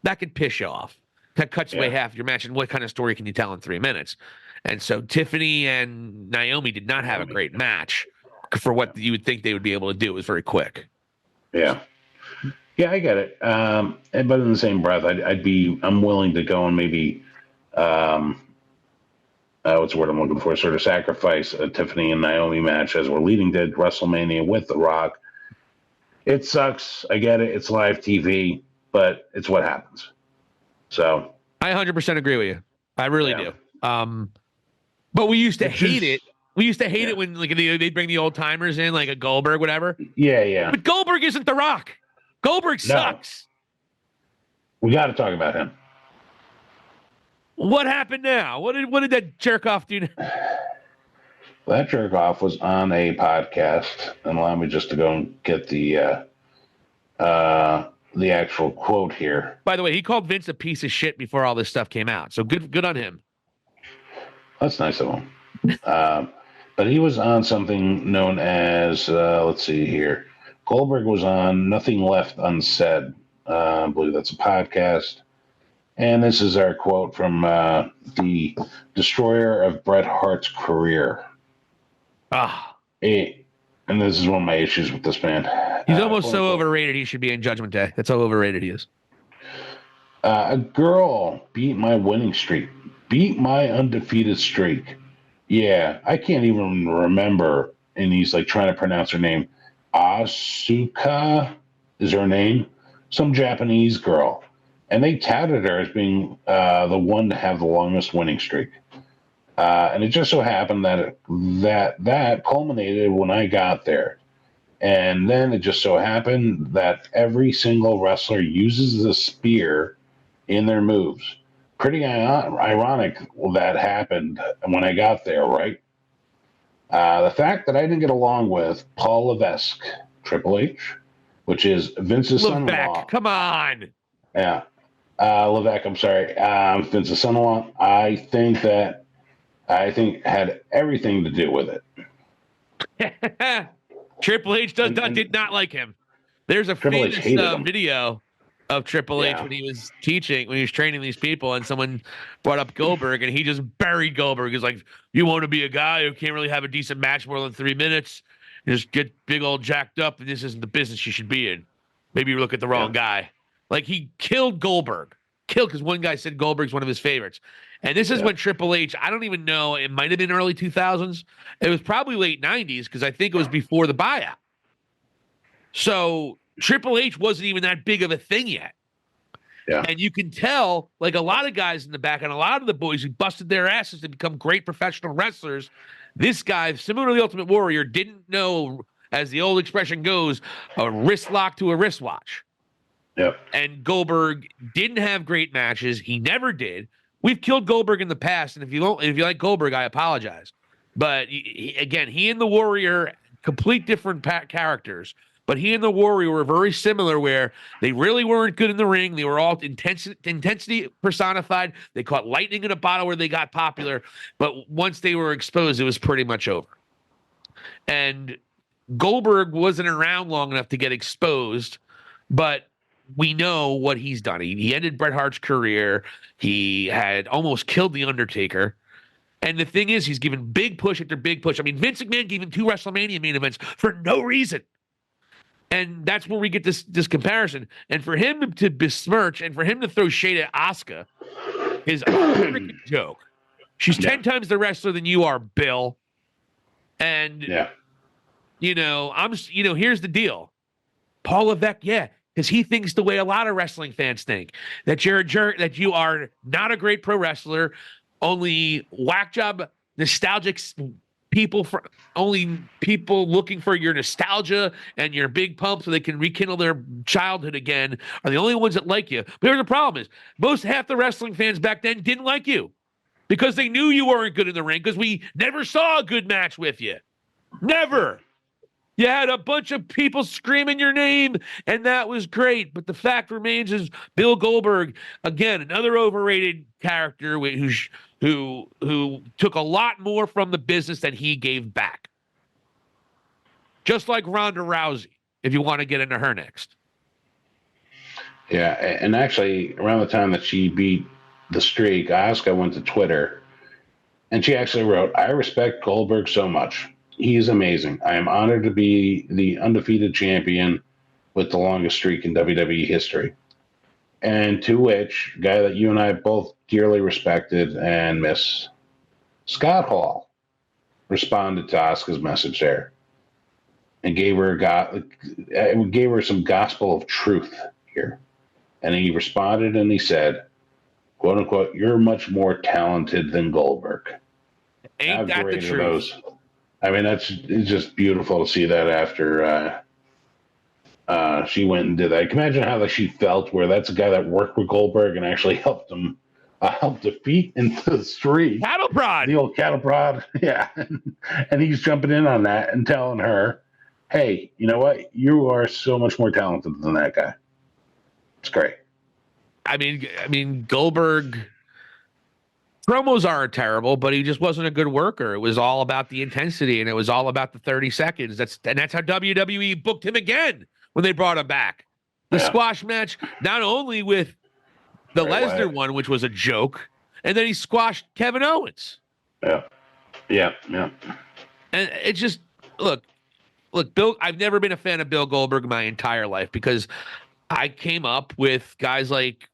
that could piss you off. That cuts away half your match. And what kind of story can you tell in 3 minutes? And so Tiffany and Naomi did not have a great match for what you would think they would be able to do. It was very quick. Yeah. Yeah, I get it. But in the same breath, I'm willing to go and maybe, what's the word I'm looking for? Sort of sacrifice a Tiffany and Naomi match as we're leading to WrestleMania with The Rock. It sucks. I get it. It's live TV, but it's what happens. So I 100% agree with you. I really do. But we used to hate it. We used to hate it when they'd bring the old timers in, like a Goldberg, whatever. Yeah, yeah. But Goldberg isn't The Rock. Goldberg sucks. We got to talk about him. What happened now? What did that jerk off do? That jerk off was on a podcast, and allow me just to go and get the actual quote here. By the way, he called Vince a piece of shit before all this stuff came out. So good on him. That's nice of him. But he was on something known as, let's see here. Goldberg was on Nothing Left Unsaid. I believe that's a podcast. And this is our quote from the destroyer of Bret Hart's career. And this is one of my issues with this man. He's almost so overrated he should be in Judgment Day. That's how overrated he is. A girl beat my winning streak. Beat my undefeated streak. Yeah, I can't even remember. And he's like trying to pronounce her name. Asuka is her name. Some Japanese girl. And they touted her as being the one to have the longest winning streak. And it just so happened that culminated when I got there. And then it just so happened that every single wrestler uses the spear in their moves. Pretty ironic that happened when I got there, right? The fact that I didn't get along with Paul Levesque, Triple H, which is Vince's son-in-law. Come on. Yeah. Levesque, I'm sorry. Vince's son-in-law, I think had everything to do with it. Triple H did not like him. There's a famous video of Triple H when he was training these people, and someone brought up Goldberg, and he just buried Goldberg. He's like, you want to be a guy who can't really have a decent match more than 3 minutes, you just get big old jacked up, and this isn't the business you should be in. Maybe you look at the wrong guy. Like, he killed Goldberg. Because one guy said Goldberg's one of his favorites. And this is when Triple H, I don't even know, it might have been early 2000s. It was probably late 90s, because I think it was before the buyout. So Triple H wasn't even that big of a thing yet. Yeah. And you can tell, like a lot of guys in the back and a lot of the boys who busted their asses to become great professional wrestlers, this guy, similar to the Ultimate Warrior, didn't know, as the old expression goes, a wrist lock to a wristwatch. Yep. And Goldberg didn't have great matches. He never did. We've killed Goldberg in the past, and if you like Goldberg, I apologize. But he and the Warrior, complete different characters. But he and the Warrior were very similar, where they really weren't good in the ring. They were all intensity personified. They caught lightning in a bottle where they got popular. But once they were exposed, it was pretty much over. And Goldberg wasn't around long enough to get exposed, but we know what he's done. He ended Bret Hart's career. He had almost killed The Undertaker. And the thing is, he's given big push after big push. I mean, Vince McMahon gave him 2 WrestleMania main events for no reason. And that's where we get this comparison. And for him to besmirch and for him to throw shade at Asuka is a freaking joke. She's 10 times the wrestler than you are, Bill. And, here's the deal. Paul Levesque, because he thinks the way a lot of wrestling fans think, that you're a jerk, that you are not a great pro wrestler, only whack job nostalgic people, only people looking for your nostalgia and your big pump so they can rekindle their childhood again are the only ones that like you. But here's the problem is, half the wrestling fans back then didn't like you because they knew you weren't good in the ring, because we never saw a good match with you. Never. You had a bunch of people screaming your name, and that was great. But the fact remains is Bill Goldberg, again, another overrated character who took a lot more from the business than he gave back. Just like Ronda Rousey, if you want to get into her next. Yeah, and actually, around the time that she beat the streak, Asuka went to Twitter, and she actually wrote, "I respect Goldberg so much. He is amazing. I am honored to be the undefeated champion with the longest streak in WWE history." And to which, a guy that you and I both dearly respected and miss, Scott Hall, responded to Asuka's message there and gave her some gospel of truth here. And he responded and he said, quote unquote, "You're much more talented than Goldberg." Ain't that the truth? I mean, it's just beautiful to see that after she went and did that. I can imagine how she felt, where that's a guy that worked with Goldberg and actually helped him help defeat into the street. Cattle prod. The old cattle prod. Yeah. And he's jumping in on that and telling her, hey, you know what? You are so much more talented than that guy. It's great. I mean, Goldberg promos aren't terrible, but he just wasn't a good worker. It was all about the intensity, and it was all about the 30 seconds. That's how WWE booked him again when they brought him back. The squash match, not only with the Lesnar one, which was a joke, and then he squashed Kevin Owens. Yeah. And it just look, Bill. I've never been a fan of Bill Goldberg my entire life because I came up with guys like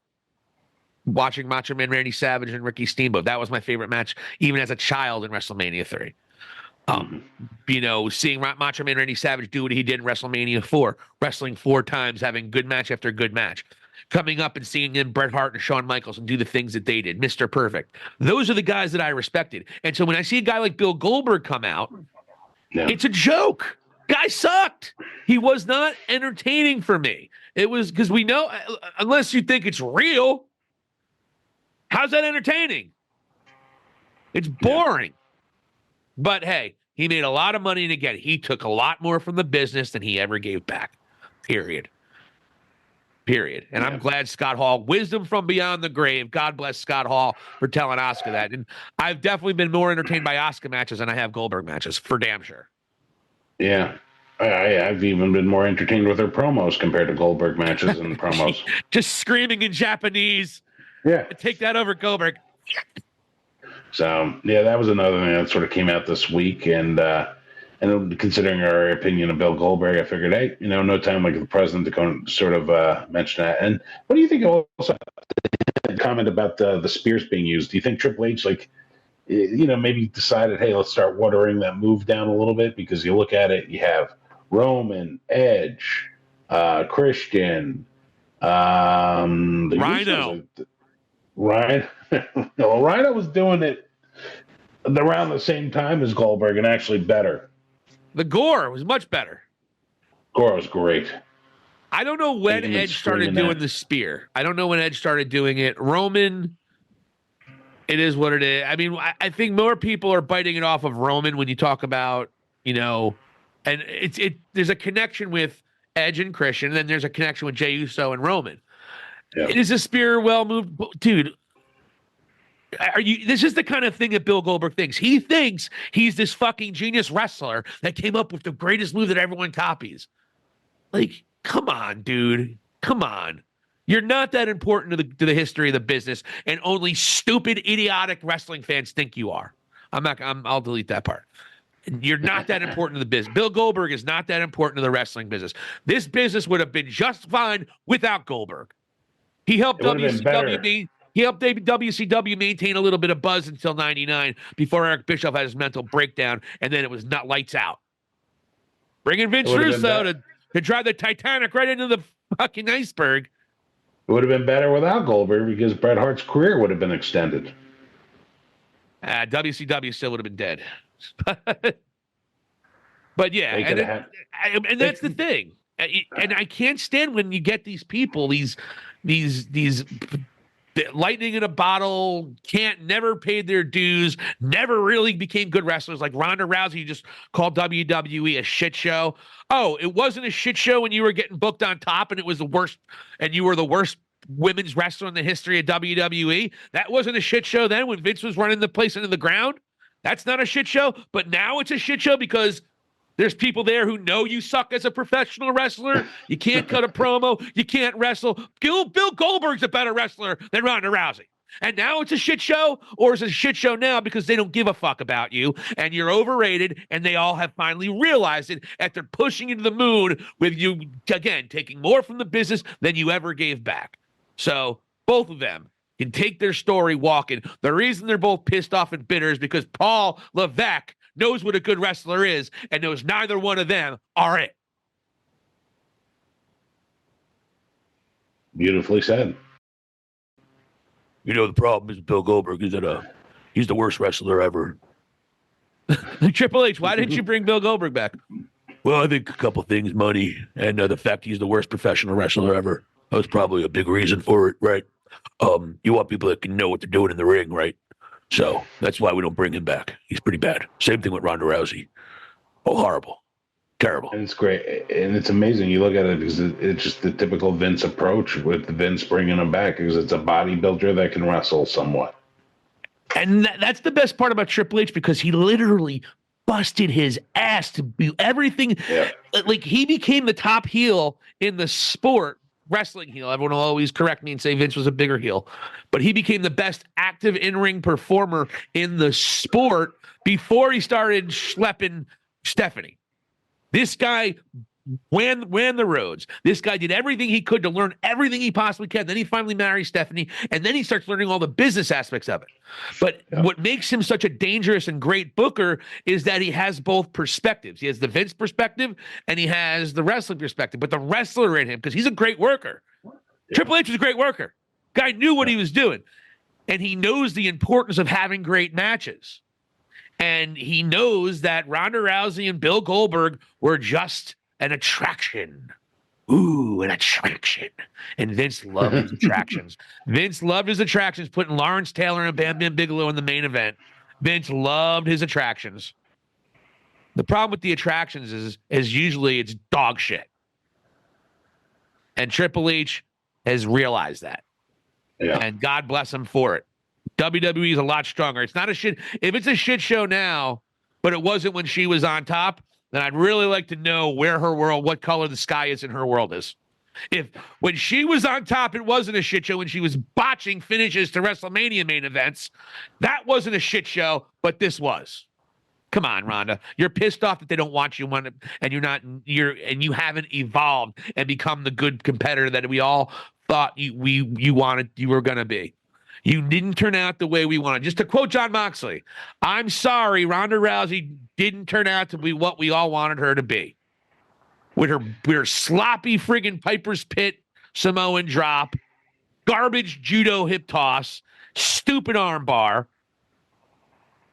watching Macho Man Randy Savage and Ricky Steamboat. That was my favorite match, even as a child in WrestleMania 3. Seeing Macho Man Randy Savage do what he did in WrestleMania 4, wrestling 4 times, having good match after good match. Coming up and seeing him, Bret Hart and Shawn Michaels, and do the things that they did. Mr. Perfect. Those are the guys that I respected. And so when I see a guy like Bill Goldberg come out, it's a joke. Guy sucked. He was not entertaining for me. It was because we know, unless you think it's real, how's that entertaining? It's boring. But hey, he made a lot of money, and again, he took a lot more from the business than he ever gave back. Period. And I'm glad Scott Hall, wisdom from beyond the grave. God bless Scott Hall for telling Asuka that. And I've definitely been more entertained by Asuka matches than I have Goldberg matches, for damn sure. Yeah. I've even been more entertained with her promos compared to Goldberg matches and promos. Just screaming in Japanese. Yeah. Take that over Goldberg. So, that was another thing that sort of came out this week. And considering our opinion of Bill Goldberg, I figured, hey, no time like the president to go sort of mention that. And what do you think also the comment about the spears being used? Do you think Triple H, maybe decided, hey, let's start watering that move down a little bit? Because you look at it, you have Roman, Edge, Christian, Rhino. Ryan. No, Rhino was doing it around the same time as Goldberg and actually better. The gore was much better. Gore was great. I don't know when Edge started doing the spear. I don't know when Edge started doing it. Roman, it is what it is. I mean, I think more people are biting it off of Roman when you talk about, and there's a connection with Edge and Christian, and then there's a connection with Jey Uso and Roman. Yeah. It is a spear well moved, dude. This is the kind of thing that Bill Goldberg thinks. He thinks he's this fucking genius wrestler that came up with the greatest move that everyone copies. Like, come on, dude. Come on. You're not that important to the history of the business, and only stupid, idiotic wrestling fans think you are. I'll delete that part. You're not that important to the business. Bill Goldberg is not that important to the wrestling business. This business would have been just fine without Goldberg. He helped WCW maintain a little bit of buzz until '99 before Eric Bischoff had his mental breakdown, and then it was not lights out. Bringing Vince Russo to drive the Titanic right into the fucking iceberg. It would have been better without Goldberg because Bret Hart's career would have been extended. WCW still would have been dead. But yeah, and that's the thing. And I can't stand when you get these people, these lightning in a bottle, never paid their dues, never really became good wrestlers, like Ronda Rousey. You just called WWE a shit show. Oh, it wasn't a shit show when you were getting booked on top and it was the worst, and you were the worst women's wrestler in the history of WWE. That wasn't a shit show then when Vince was running the place into the ground. That's not a shit show, but now it's a shit show because there's people there who know you suck as a professional wrestler. You can't cut a promo. You can't wrestle. Bill Goldberg's a better wrestler than Ronda Rousey. And now it's a shit show, or it's a shit show now because they don't give a fuck about you and you're overrated, and they all have finally realized it after pushing you to the moon with you, again, taking more from the business than you ever gave back. So both of them can take their story walking. The reason they're both pissed off and bitter is because Paul Levesque knows what a good wrestler is and knows neither one of them are it. Beautifully said. The problem is Bill Goldberg is he's the worst wrestler ever. Triple H, why didn't you bring Bill Goldberg back? Well, I think a couple things, money, and the fact he's the worst professional wrestler ever. That was probably a big reason for it, right? You want people that can know what they're doing in the ring, right? So that's why we don't bring him back. He's pretty bad. Same thing with Ronda Rousey. Oh, horrible. Terrible. And it's great. And it's amazing. You look at it because it's just the typical Vince approach with Vince bringing him back because it's a bodybuilder that can wrestle somewhat. And that's the best part about Triple H because he literally busted his ass to do everything. Yeah. Like, he became the top heel in the sport, wrestling heel. Everyone will always correct me and say Vince was a bigger heel. But he became the best active in-ring performer in the sport before he started schlepping Stephanie. This guy ran the roads. This guy did everything he could to learn everything he possibly can. Then he finally marries Stephanie, and then he starts learning all the business aspects of it. But what makes him such a dangerous and great booker is that he has both perspectives. He has the Vince perspective, and he has the wrestling perspective. But the wrestler in him, because he's a great worker. Triple H was a great worker. Guy knew what he was doing, and he knows the importance of having great matches. And he knows that Ronda Rousey and Bill Goldberg were just an attraction. Ooh, an attraction. And Vince loved his attractions. Vince loved his attractions, putting Lawrence Taylor and Bam Bam Bigelow in the main event. Vince loved his attractions. The problem with the attractions is usually it's dog shit. And Triple H has realized that. Yeah. And God bless him for it. WWE is a lot stronger. It's not a shit. If it's a shit show now, but it wasn't when she was on top, then I'd really like to know where her world, what color the sky is in her world is. If when she was on top, it wasn't a shit show, when she was botching finishes to WrestleMania main events, that wasn't a shit show, but this was. Come on, Rhonda. You're pissed off that they don't want you, and you haven't evolved and become the good competitor that we all thought you were gonna be. You didn't turn out the way we wanted. Just to quote John Moxley, I'm sorry, Ronda Rousey didn't turn out to be what we all wanted her to be. With her sloppy friggin' Piper's Pit Samoan drop, garbage judo hip toss, stupid arm bar.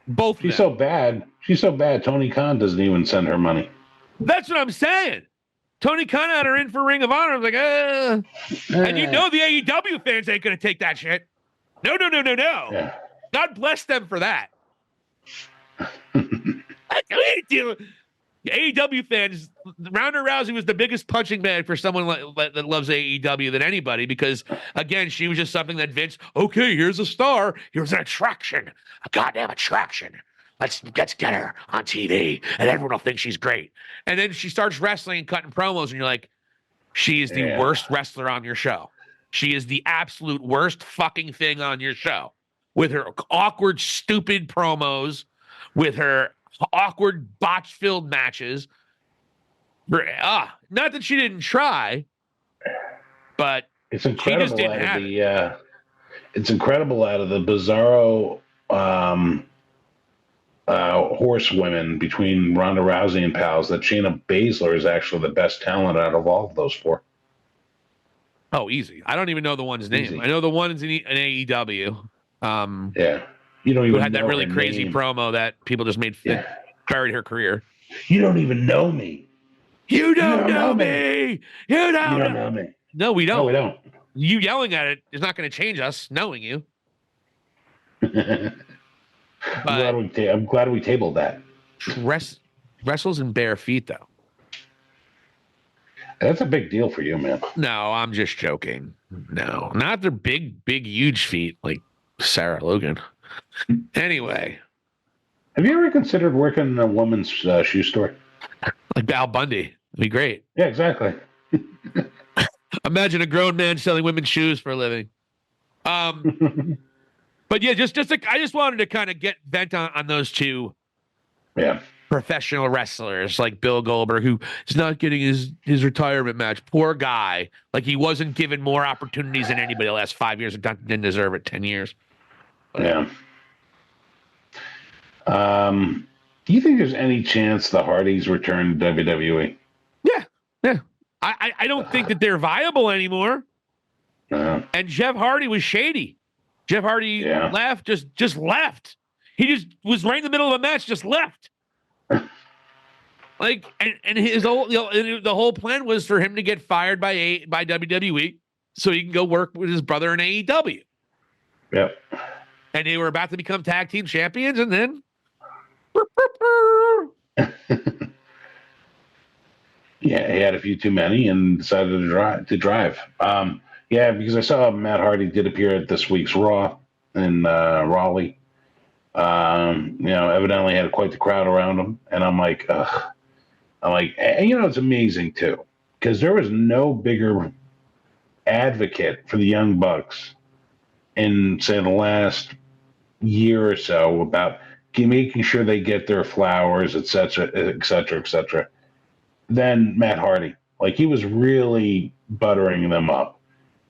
Both She's so bad. Tony Khan doesn't even send her money. That's what I'm saying. Tony Khan had her in for Ring of Honor. I was like, And you know the AEW fans ain't going to take that shit. No. Yeah. God bless them for that. AEW fans, Ronda Rousey was the biggest punching bag for someone that loves AEW than anybody because, again, she was just something that Vince, okay, here's a star. Here's an attraction. A goddamn attraction. Let's get her on TV, and everyone will think she's great. And then she starts wrestling and cutting promos, and you're like, she is the worst wrestler on your show. She is the absolute worst fucking thing on your show. With her awkward, stupid promos, with her awkward, botch-filled matches. Not that she didn't try, but it's incredible she just didn't have it. It's incredible out of the bizarro horsewomen between Ronda Rousey and pals that Shayna Baszler is actually the best talent out of all of those four. Oh, easy. I don't even know the one's name. Easy. I know the one's in AEW. Yeah. You don't even who had that know really her crazy name. promo that people just made buried her career. You don't even know me. You don't know me. You don't know me. No, we don't. No, we don't. You yelling at it is not going to change us knowing you. I'm glad we tabled that. Wrestles in bare feet, though. That's a big deal for you, man. No, I'm just joking. No, not their big, huge feet like Sarah Logan. Anyway. Have you ever considered working in a woman's shoe store? Like Al Bundy. It'd be great. Yeah, exactly. Imagine a grown man selling women's shoes for a living. But yeah, I just wanted to kind of get vent on those two professional wrestlers like Bill Goldberg, who is not getting his retirement match. Poor guy. Like, he wasn't given more opportunities than anybody the last 5 years. Didn't deserve it. 10 years. But, yeah. Do you think there's any chance the Hardys return to WWE? Yeah. I don't think that they're viable anymore. And Jeff Hardy was shady. Jeff Hardy left, just left. He just was right in the middle of a match, just left. Like, and his whole, the whole plan was for him to get fired by WWE so he can go work with his brother in AEW. Yep. And they were about to become tag team champions, and then yeah, he had a few too many and decided to drive. Yeah, because I saw Matt Hardy did appear at this week's Raw in Raleigh. Evidently had quite the crowd around him, and I'm like, ugh. And it's amazing too, because there was no bigger advocate for the Young Bucks in, say, the last year or so about making sure they get their flowers, et cetera, et cetera, et cetera, than Matt Hardy. Like, he was really buttering them up.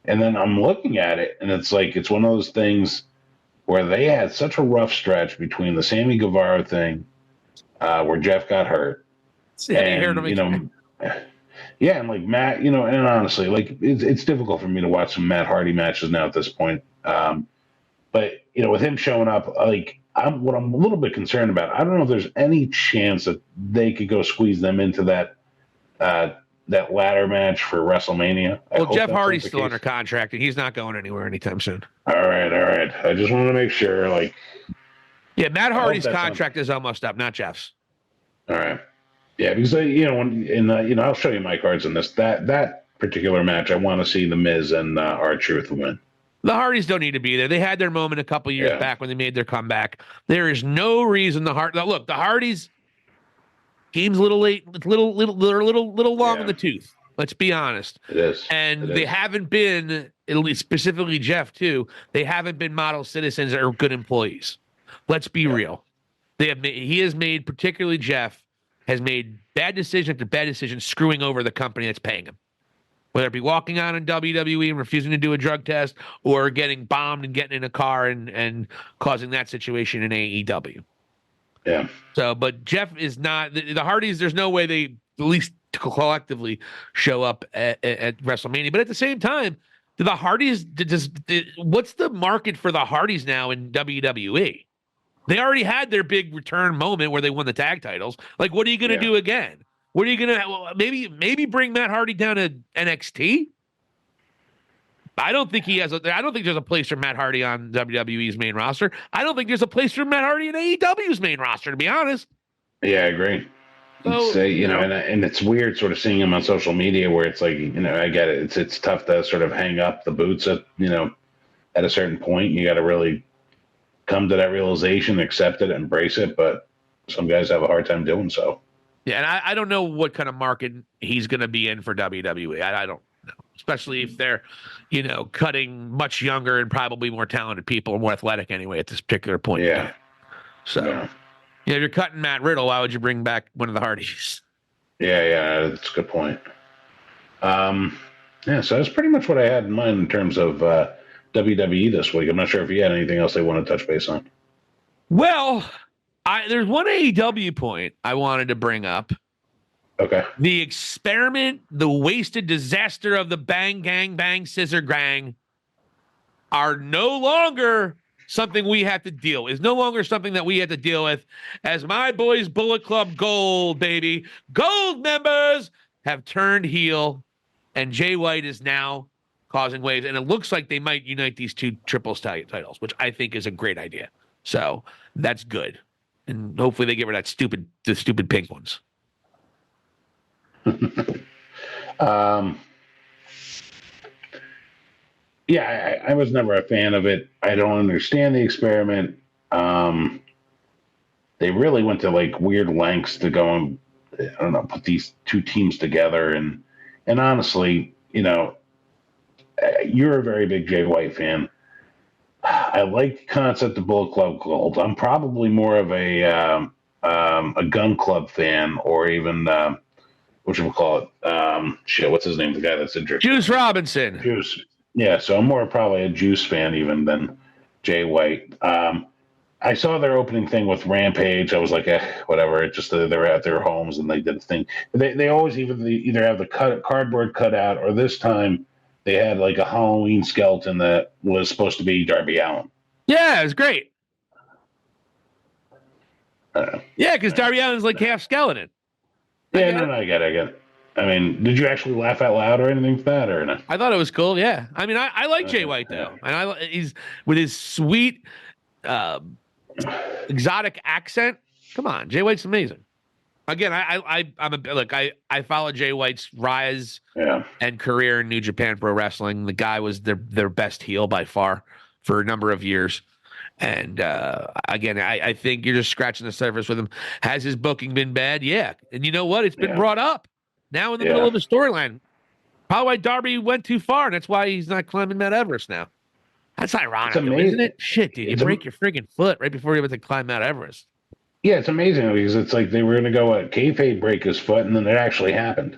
And then I'm looking at it, and it's like, it's one of those things where they had such a rough stretch between the Sammy Guevara thing, where Jeff got hurt. And, yeah, and like Matt, and honestly, like it's difficult for me to watch some Matt Hardy matches now at this point. But with him showing up, like what I'm a little bit concerned about, I don't know if there's any chance that they could go squeeze them into that ladder match for WrestleMania. Well, Jeff Hardy's still under contract, and he's not going anywhere anytime soon. All right. I just want to make sure, like, yeah, Matt Hardy's contract is almost up, not Jeff's. All right. Yeah, because I'll show you my cards in this. That particular match, I want to see The Miz and R-Truth win. The Hardys don't need to be there. They had their moment a couple years back when they made their comeback. There is no reason the Hardys game's a little late. It's they're a little long in the tooth. Let's be honest. It is. And they haven't been, at least specifically Jeff too, they haven't been model citizens or good employees. Let's be real. He has made, particularly Jeff, has made bad decision after bad decision, screwing over the company that's paying him. Whether it be walking out in WWE and refusing to do a drug test, or getting bombed and getting in a car and causing that situation in AEW. Yeah. So, but Jeff is not the Hardys. There's no way they, at least collectively, show up at WrestleMania. But at the same time, do the Hardys? What's the market for the Hardys now in WWE? They already had their big return moment where they won the tag titles. Like, what are you going to do again? What are you going to maybe bring Matt Hardy down to NXT? I don't think I don't think there's a place for Matt Hardy on WWE's main roster. I don't think there's a place for Matt Hardy in AEW's main roster, to be honest. Yeah, I agree. So, and it's weird sort of seeing him on social media where it's like, I get it. It's tough to sort of hang up the boots at a certain point. You got to really come to that realization, accept it, embrace it. But some guys have a hard time doing so. Yeah, and I don't know what kind of market he's going to be in for WWE. I don't know, especially if they're, cutting much younger and probably more talented people, more athletic anyway at this particular point. Yeah. So, if you're cutting Matt Riddle, why would you bring back one of the Hardys? Yeah, that's a good point. So that's pretty much what I had in mind in terms of WWE this week. I'm not sure if you had anything else they want to touch base on. Well, there's one AEW point I wanted to bring up. Okay. The experiment, the wasted disaster of the Bang Gang Bang Scissor Gang are no longer something we have to deal with. Is no longer something that we have to deal with, as my boys Bullet Club Gold, baby, Gold members have turned heel, and Jay White is now causing waves, and it looks like they might unite these two triple stallion titles, which I think is a great idea. So that's good, and hopefully they get rid of the stupid pink ones. I was never a fan of it. I don't understand the experiment. They really went to like weird lengths to go and put these two teams together, and honestly, you're a very big Jay White fan. I like the concept of Bullet Club Gold. I'm probably more of a Gun Club fan, or even what you call it? What's his name? The guy that's interested. Juice Robinson. Juice. Yeah, so I'm more probably a Juice fan even than Jay White. I saw their opening thing with Rampage. I was like, whatever. It's just they're at their homes and they did a thing. They always either have the cardboard cutout, or this time they had like a Halloween skeleton that was supposed to be Darby Allin. Yeah, it was great. Yeah, because Darby Allin's like half skeleton. I get it. I mean, did you actually laugh out loud or anything for that, or no? I thought it was cool. Yeah, I mean, I like Jay White though, and he's with his sweet, exotic accent. Come on, Jay White's amazing. Again, I follow Jay White's rise and career in New Japan Pro Wrestling. The guy was their best heel by far for a number of years. And again, I think you're just scratching the surface with him. Has his booking been bad? Yeah. And you know what? It's been brought up now in the middle of the storyline. Probably why Darby went too far, and that's why he's not climbing Mount Everest now. That's ironic, isn't it? Shit, dude. You break your friggin' foot right before you're about to climb Mount Everest. Yeah, it's amazing because it's like they were going to go kayfabe break his foot, and then it actually happened.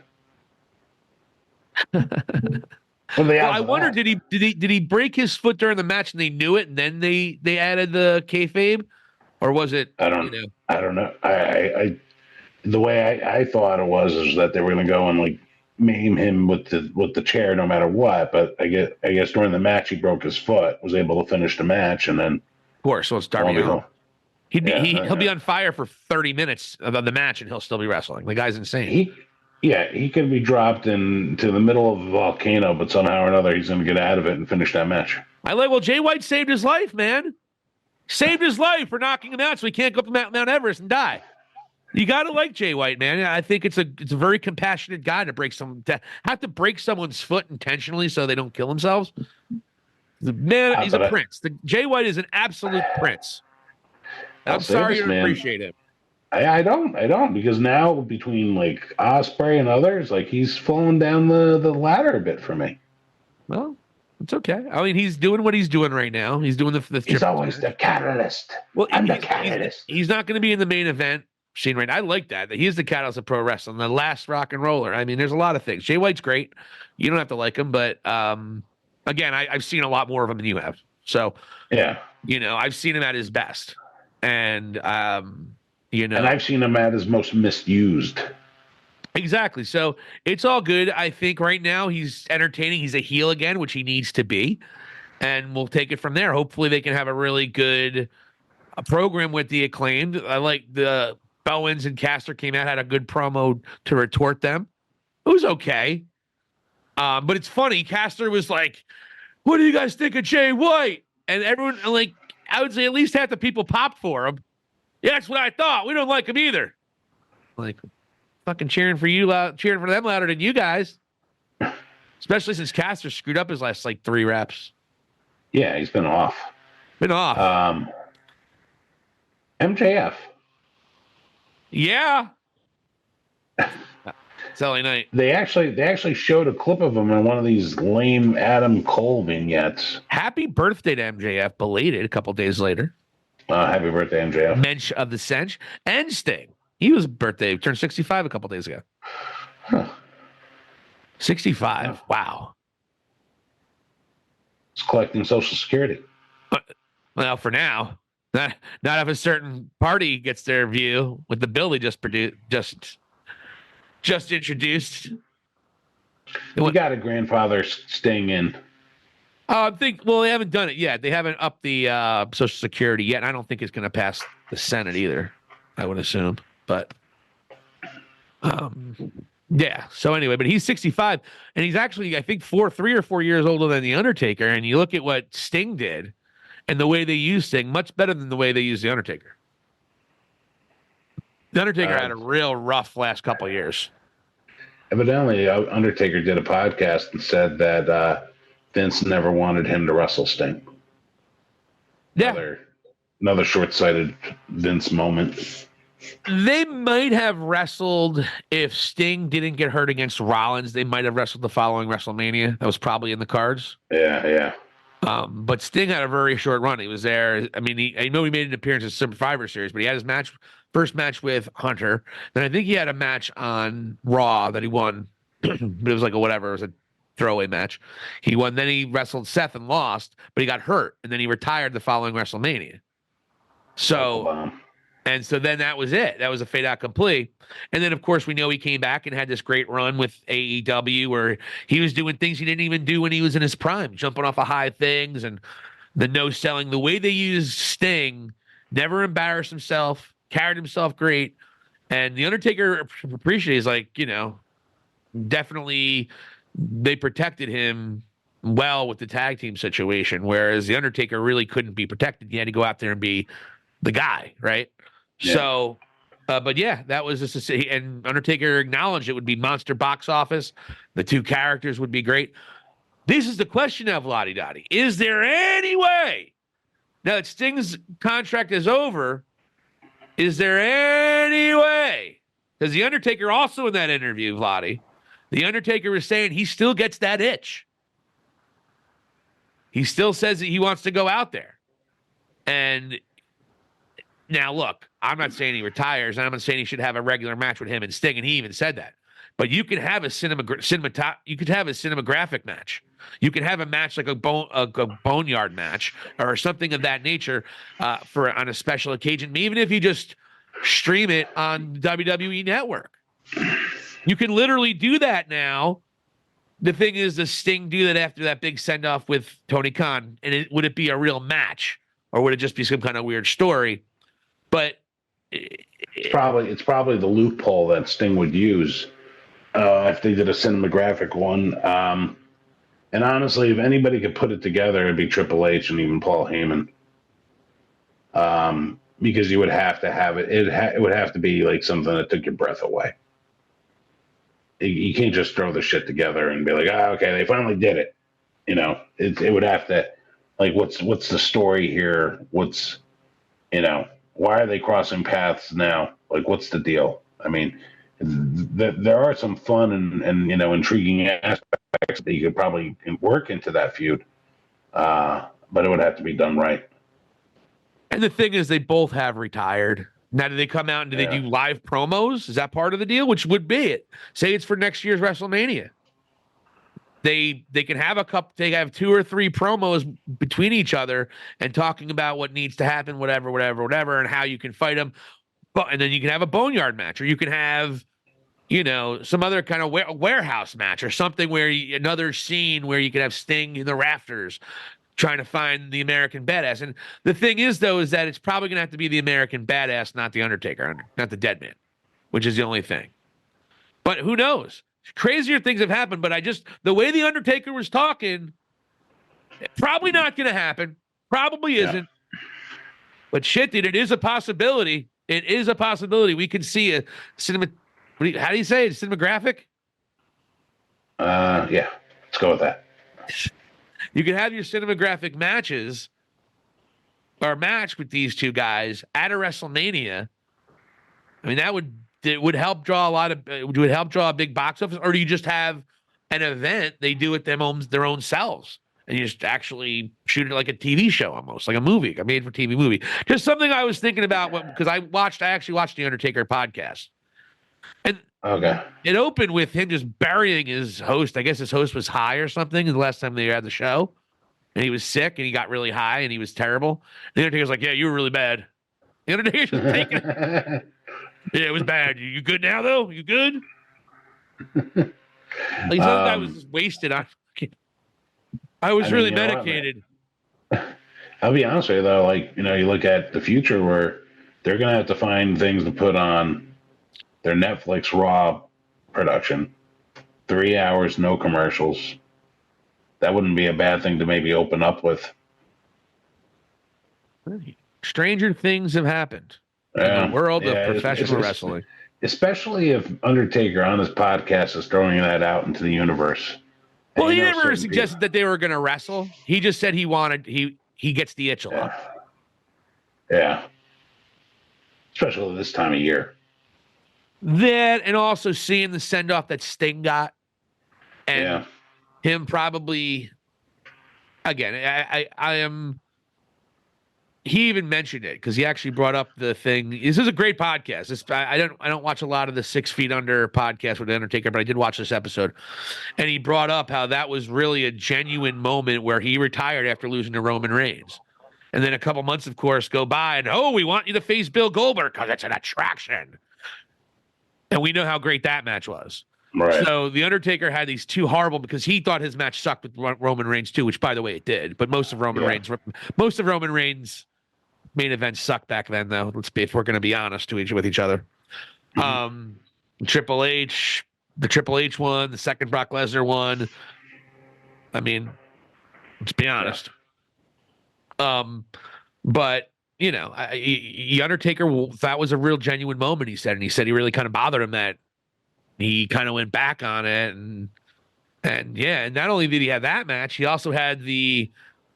I wonder, did he break his foot during the match and they knew it, and then they added the kayfabe, or was it? I don't know. I the way I thought it was is that they were going to go and like maim him with the chair no matter what. But I guess during the match he broke his foot, was able to finish the match, and then of course, so it's Darby. He'll be on fire for 30 minutes of the match, and he'll still be wrestling. The guy's insane. He could be dropped into the middle of a volcano, but somehow or another he's going to get out of it and finish that match. Well, Jay White saved his life, man. Saved his life for knocking him out so he can't go up to Mount Everest and die. You got to like Jay White, man. I think it's a very compassionate guy to have to break someone's foot intentionally so they don't kill themselves. Man, he's a prince. Jay White is an absolute prince. I'm sorry you don't appreciate him. I don't, because now between like Ospreay and others, like he's falling down the ladder a bit for me. Well, it's okay. I mean, he's doing what he's doing right now. He's doing the He's always the catalyst. Well, I'm the catalyst. He's not going to be in the main event scene right now. I like that he's the catalyst of pro wrestling, the last rock and roller. I mean, there's a lot of things. Jay White's great. You don't have to like him, but again, I've seen a lot more of him than you have. So yeah, I've seen him at his best, and and I've seen him at his most misused. Exactly. So it's all good. I think right now he's entertaining. He's a heel again, which he needs to be. And we'll take it from there. Hopefully they can have a really good program with the Acclaimed. I like the Bowens and Caster came out, had a good promo to retort them. It was okay. But it's funny. Caster was like, what do you guys think of Jay White? And everyone, like, I would say at least half the people popped for him. Yeah, that's what I thought. We don't like him either. Like, fucking cheering for them louder than you guys. Especially since Caster screwed up his last, 3 reps. Yeah, he's been off. MJF. Yeah. It's LA Knight. They actually showed a clip of him in one of these lame Adam Cole vignettes. Happy birthday to MJF, belated a couple days later. Happy birthday, MJF. Mensch of the Cinch. And Sting. He was birthday, turned 65 a couple days ago. Huh. 65. Wow. He's collecting Social Security. Well, for now. Not if a certain party gets their view with the bill they just introduced. We got a grandfather Sting in. They haven't done it yet. They haven't upped the Social Security yet, and I don't think it's going to pass the Senate either, I would assume. But, yeah. So anyway, but he's 65, and he's actually, I think, 3 or 4 years older than The Undertaker, and you look at what Sting did and the way they use Sting, much better than the way they use The Undertaker. The Undertaker had a real rough last couple of years. Evidently, Undertaker did a podcast and said that Vince never wanted him to wrestle Sting. Yeah. Another short-sighted Vince moment. They might have wrestled if Sting didn't get hurt against Rollins. They might have wrestled the following WrestleMania. That was probably in the cards. Yeah. But Sting had a very short run. He was there. I mean, I know he made an appearance in Survivor Series, but he had his first match with Hunter. Then I think he had a match on Raw that he won. But it was like it was a throwaway match. He won. Then he wrestled Seth and lost, but he got hurt, and then he retired the following WrestleMania. So then that was it. That was a fait accompli. And then, of course, we know he came back and had this great run with AEW where he was doing things he didn't even do when he was in his prime, jumping off of high things and the no-selling. The way they used Sting, never embarrassed himself, carried himself great, And the Undertaker appreciates, like, definitely they protected him well with the tag team situation, whereas the Undertaker really couldn't be protected. He had to go out there and be the guy, right? Yeah. So, but yeah, that was just and Undertaker acknowledged it would be monster box office. The two characters would be great. This is the question now, Vladi Dottie. Is there any way, now that Sting's contract is over, is there any way? Because the Undertaker also in that interview, Vladi, the Undertaker was saying he still gets that itch. He still says that he wants to go out there. And now, look, I'm not saying he retires, and I'm not saying he should have a regular match with him and Sting, and he even said that. But you can have a cinematographic match. You can have a match like a boneyard match or something of that nature on a special occasion, even if you just stream it on WWE Network. You can literally do that now. The thing is, does Sting do that after that big send-off with Tony Khan? And would it be a real match, or would it just be some kind of weird story? But it's probably the loophole that Sting would use if they did a cinematographic one. And honestly, if anybody could put it together, it'd be Triple H and even Paul Heyman. Because you would have to have it. It would have to be like something that took your breath away. You can't just throw the shit together and be like, okay, they finally did it. It would have to, like, what's the story here? Why are they crossing paths now? Like, what's the deal? I mean, there are some fun and intriguing aspects that you could probably work into that feud, but it would have to be done right. And the thing is, they both have retired. Now, do they come out and do they do live promos? Is that part of the deal? Which would be it. Say it's for next year's WrestleMania. They can have they have 2 or 3 promos between each other and talking about what needs to happen, whatever, and how you can fight them. And then you can have a boneyard match, or you can have, some other kind of warehouse match or something where another scene where you can have Sting in the rafters trying to find the American Badass. And the thing is, though, is that it's probably going to have to be the American Badass, not the Undertaker, not the Dead Man, which is the only thing. But who knows? Crazier things have happened, but the way the Undertaker was talking, probably not going to happen. Probably isn't. But shit, dude, it is a possibility. It is a possibility. We could see a cinema. How do you say it? Cinematographic? Yeah. Let's go with that. You can have your cinematographic matches or match with these two guys at a WrestleMania. I mean, it would help draw a big box office, or do you just have an event they do it their own selves and you just actually shoot it like a TV show, almost like a movie, a made-for-TV movie? Just something I was thinking about because I actually watched the Undertaker podcast, and it opened with him just burying his host. I guess his host was high or something the last time they had the show, and he was sick and he got really high and he was terrible. The Undertaker's like, "Yeah, you were really bad." The Undertaker's just taking it. Yeah, it was bad. You good now, though? You good? Like, some guy was just wasted on. I was really medicated. I'll be honest with you, though. Like, you look at the future where they're going to have to find things to put on their Netflix Raw production. 3 hours, no commercials. That wouldn't be a bad thing to maybe open up with. Stranger things have happened in the world of professional wrestling. Especially if Undertaker on his podcast is throwing that out into the universe. Well, he never suggested that they were going to wrestle. He just said he gets the itch a lot. Yeah. Especially this time of year. That, and also seeing the send-off that Sting got. And him probably, again, I am... He even mentioned it because he actually brought up the thing. This is a great podcast. I don't watch a lot of the 6 Feet Under podcast with the Undertaker, but I did watch this episode. And he brought up how that was really a genuine moment where he retired after losing to Roman Reigns. And then a couple months, of course, go by and, we want you to face Bill Goldberg because it's an attraction. And we know how great that match was. Right. So the Undertaker had these two horrible, because he thought his match sucked with Roman Reigns too, which, by the way, it did. But most of Roman Reigns main events sucked back then, though. If we're going to be honest with each other. Triple H, the Triple H one, the second Brock Lesnar one. I mean, let's be honest. But you know, the Undertaker, that was a real genuine moment. He said he really kind of bothered him that he kind of went back on it, and yeah, and not only did he have that match, he also had the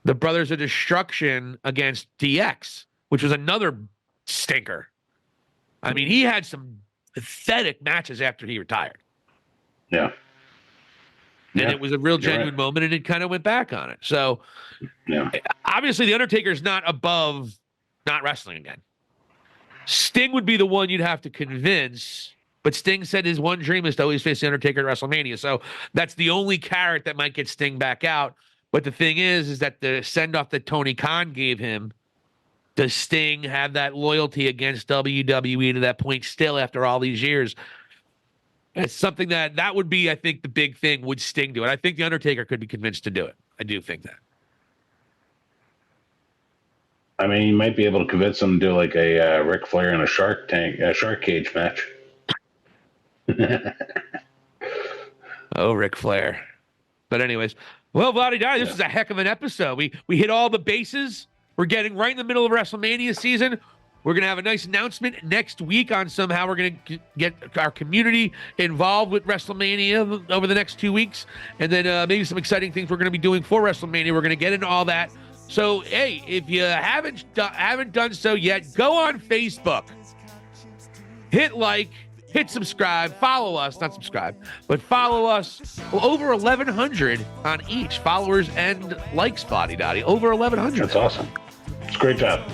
Brothers of Destruction against DX, which was another stinker. I mean, he had some pathetic matches after he retired. Yeah. And it was a real genuine moment, and it kind of went back on it. So, obviously, The Undertaker's not above not wrestling again. Sting would be the one you'd have to convince, but Sting said his one dream is to always face The Undertaker at WrestleMania. So, that's the only carrot that might get Sting back out. But the thing is that the send-off that Tony Khan gave him, does Sting have that loyalty against WWE to that point still after all these years? It's something that would be, I think, the big thing. Would Sting do it? I think The Undertaker could be convinced to do it. I do think that. I mean, you might be able to convince him to do like a Ric Flair in a shark cage match. Oh, Ric Flair. But anyways, well, Vladi, this is a heck of an episode. We hit all the bases. We're getting right in the middle of WrestleMania season. We're going to have a nice announcement next week on how we're going to get our community involved with WrestleMania over the next 2 weeks. And then maybe some exciting things we're going to be doing for WrestleMania. We're going to get into all that. So, hey, if you haven't done so yet, go on Facebook. Hit like, hit subscribe, follow us, not subscribe, but follow us. Well, over 1,100 on each, followers and likes, Vladi Dottie. Over 1,100. That's awesome. It's a great job.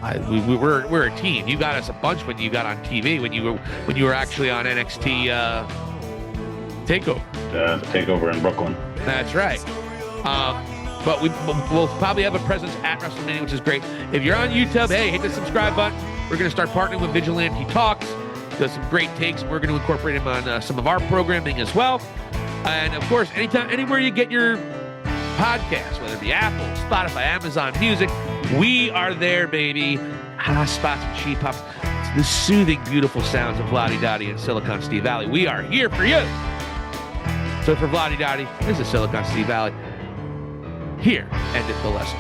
We're a team. You got us a bunch when you got on TV, when you were actually on NXT Takeover. Takeover in Brooklyn. That's right. But we'll probably have a presence at WrestleMania, which is great. If you're on YouTube, hey, hit the subscribe button. We're going to start partnering with Vigilante Talks. Does some great takes. We're going to incorporate him on some of our programming as well. And of course, anywhere you get your podcast, whether it be Apple, Spotify, Amazon Music, we are there, baby. Hot spots and cheap pops. It's the soothing, beautiful sounds of Vladi Dottie and Silicon Steve Valley. We are here for you. So for Vladi Dottie, this is Silicon Steve Valley. Here endeth the lesson.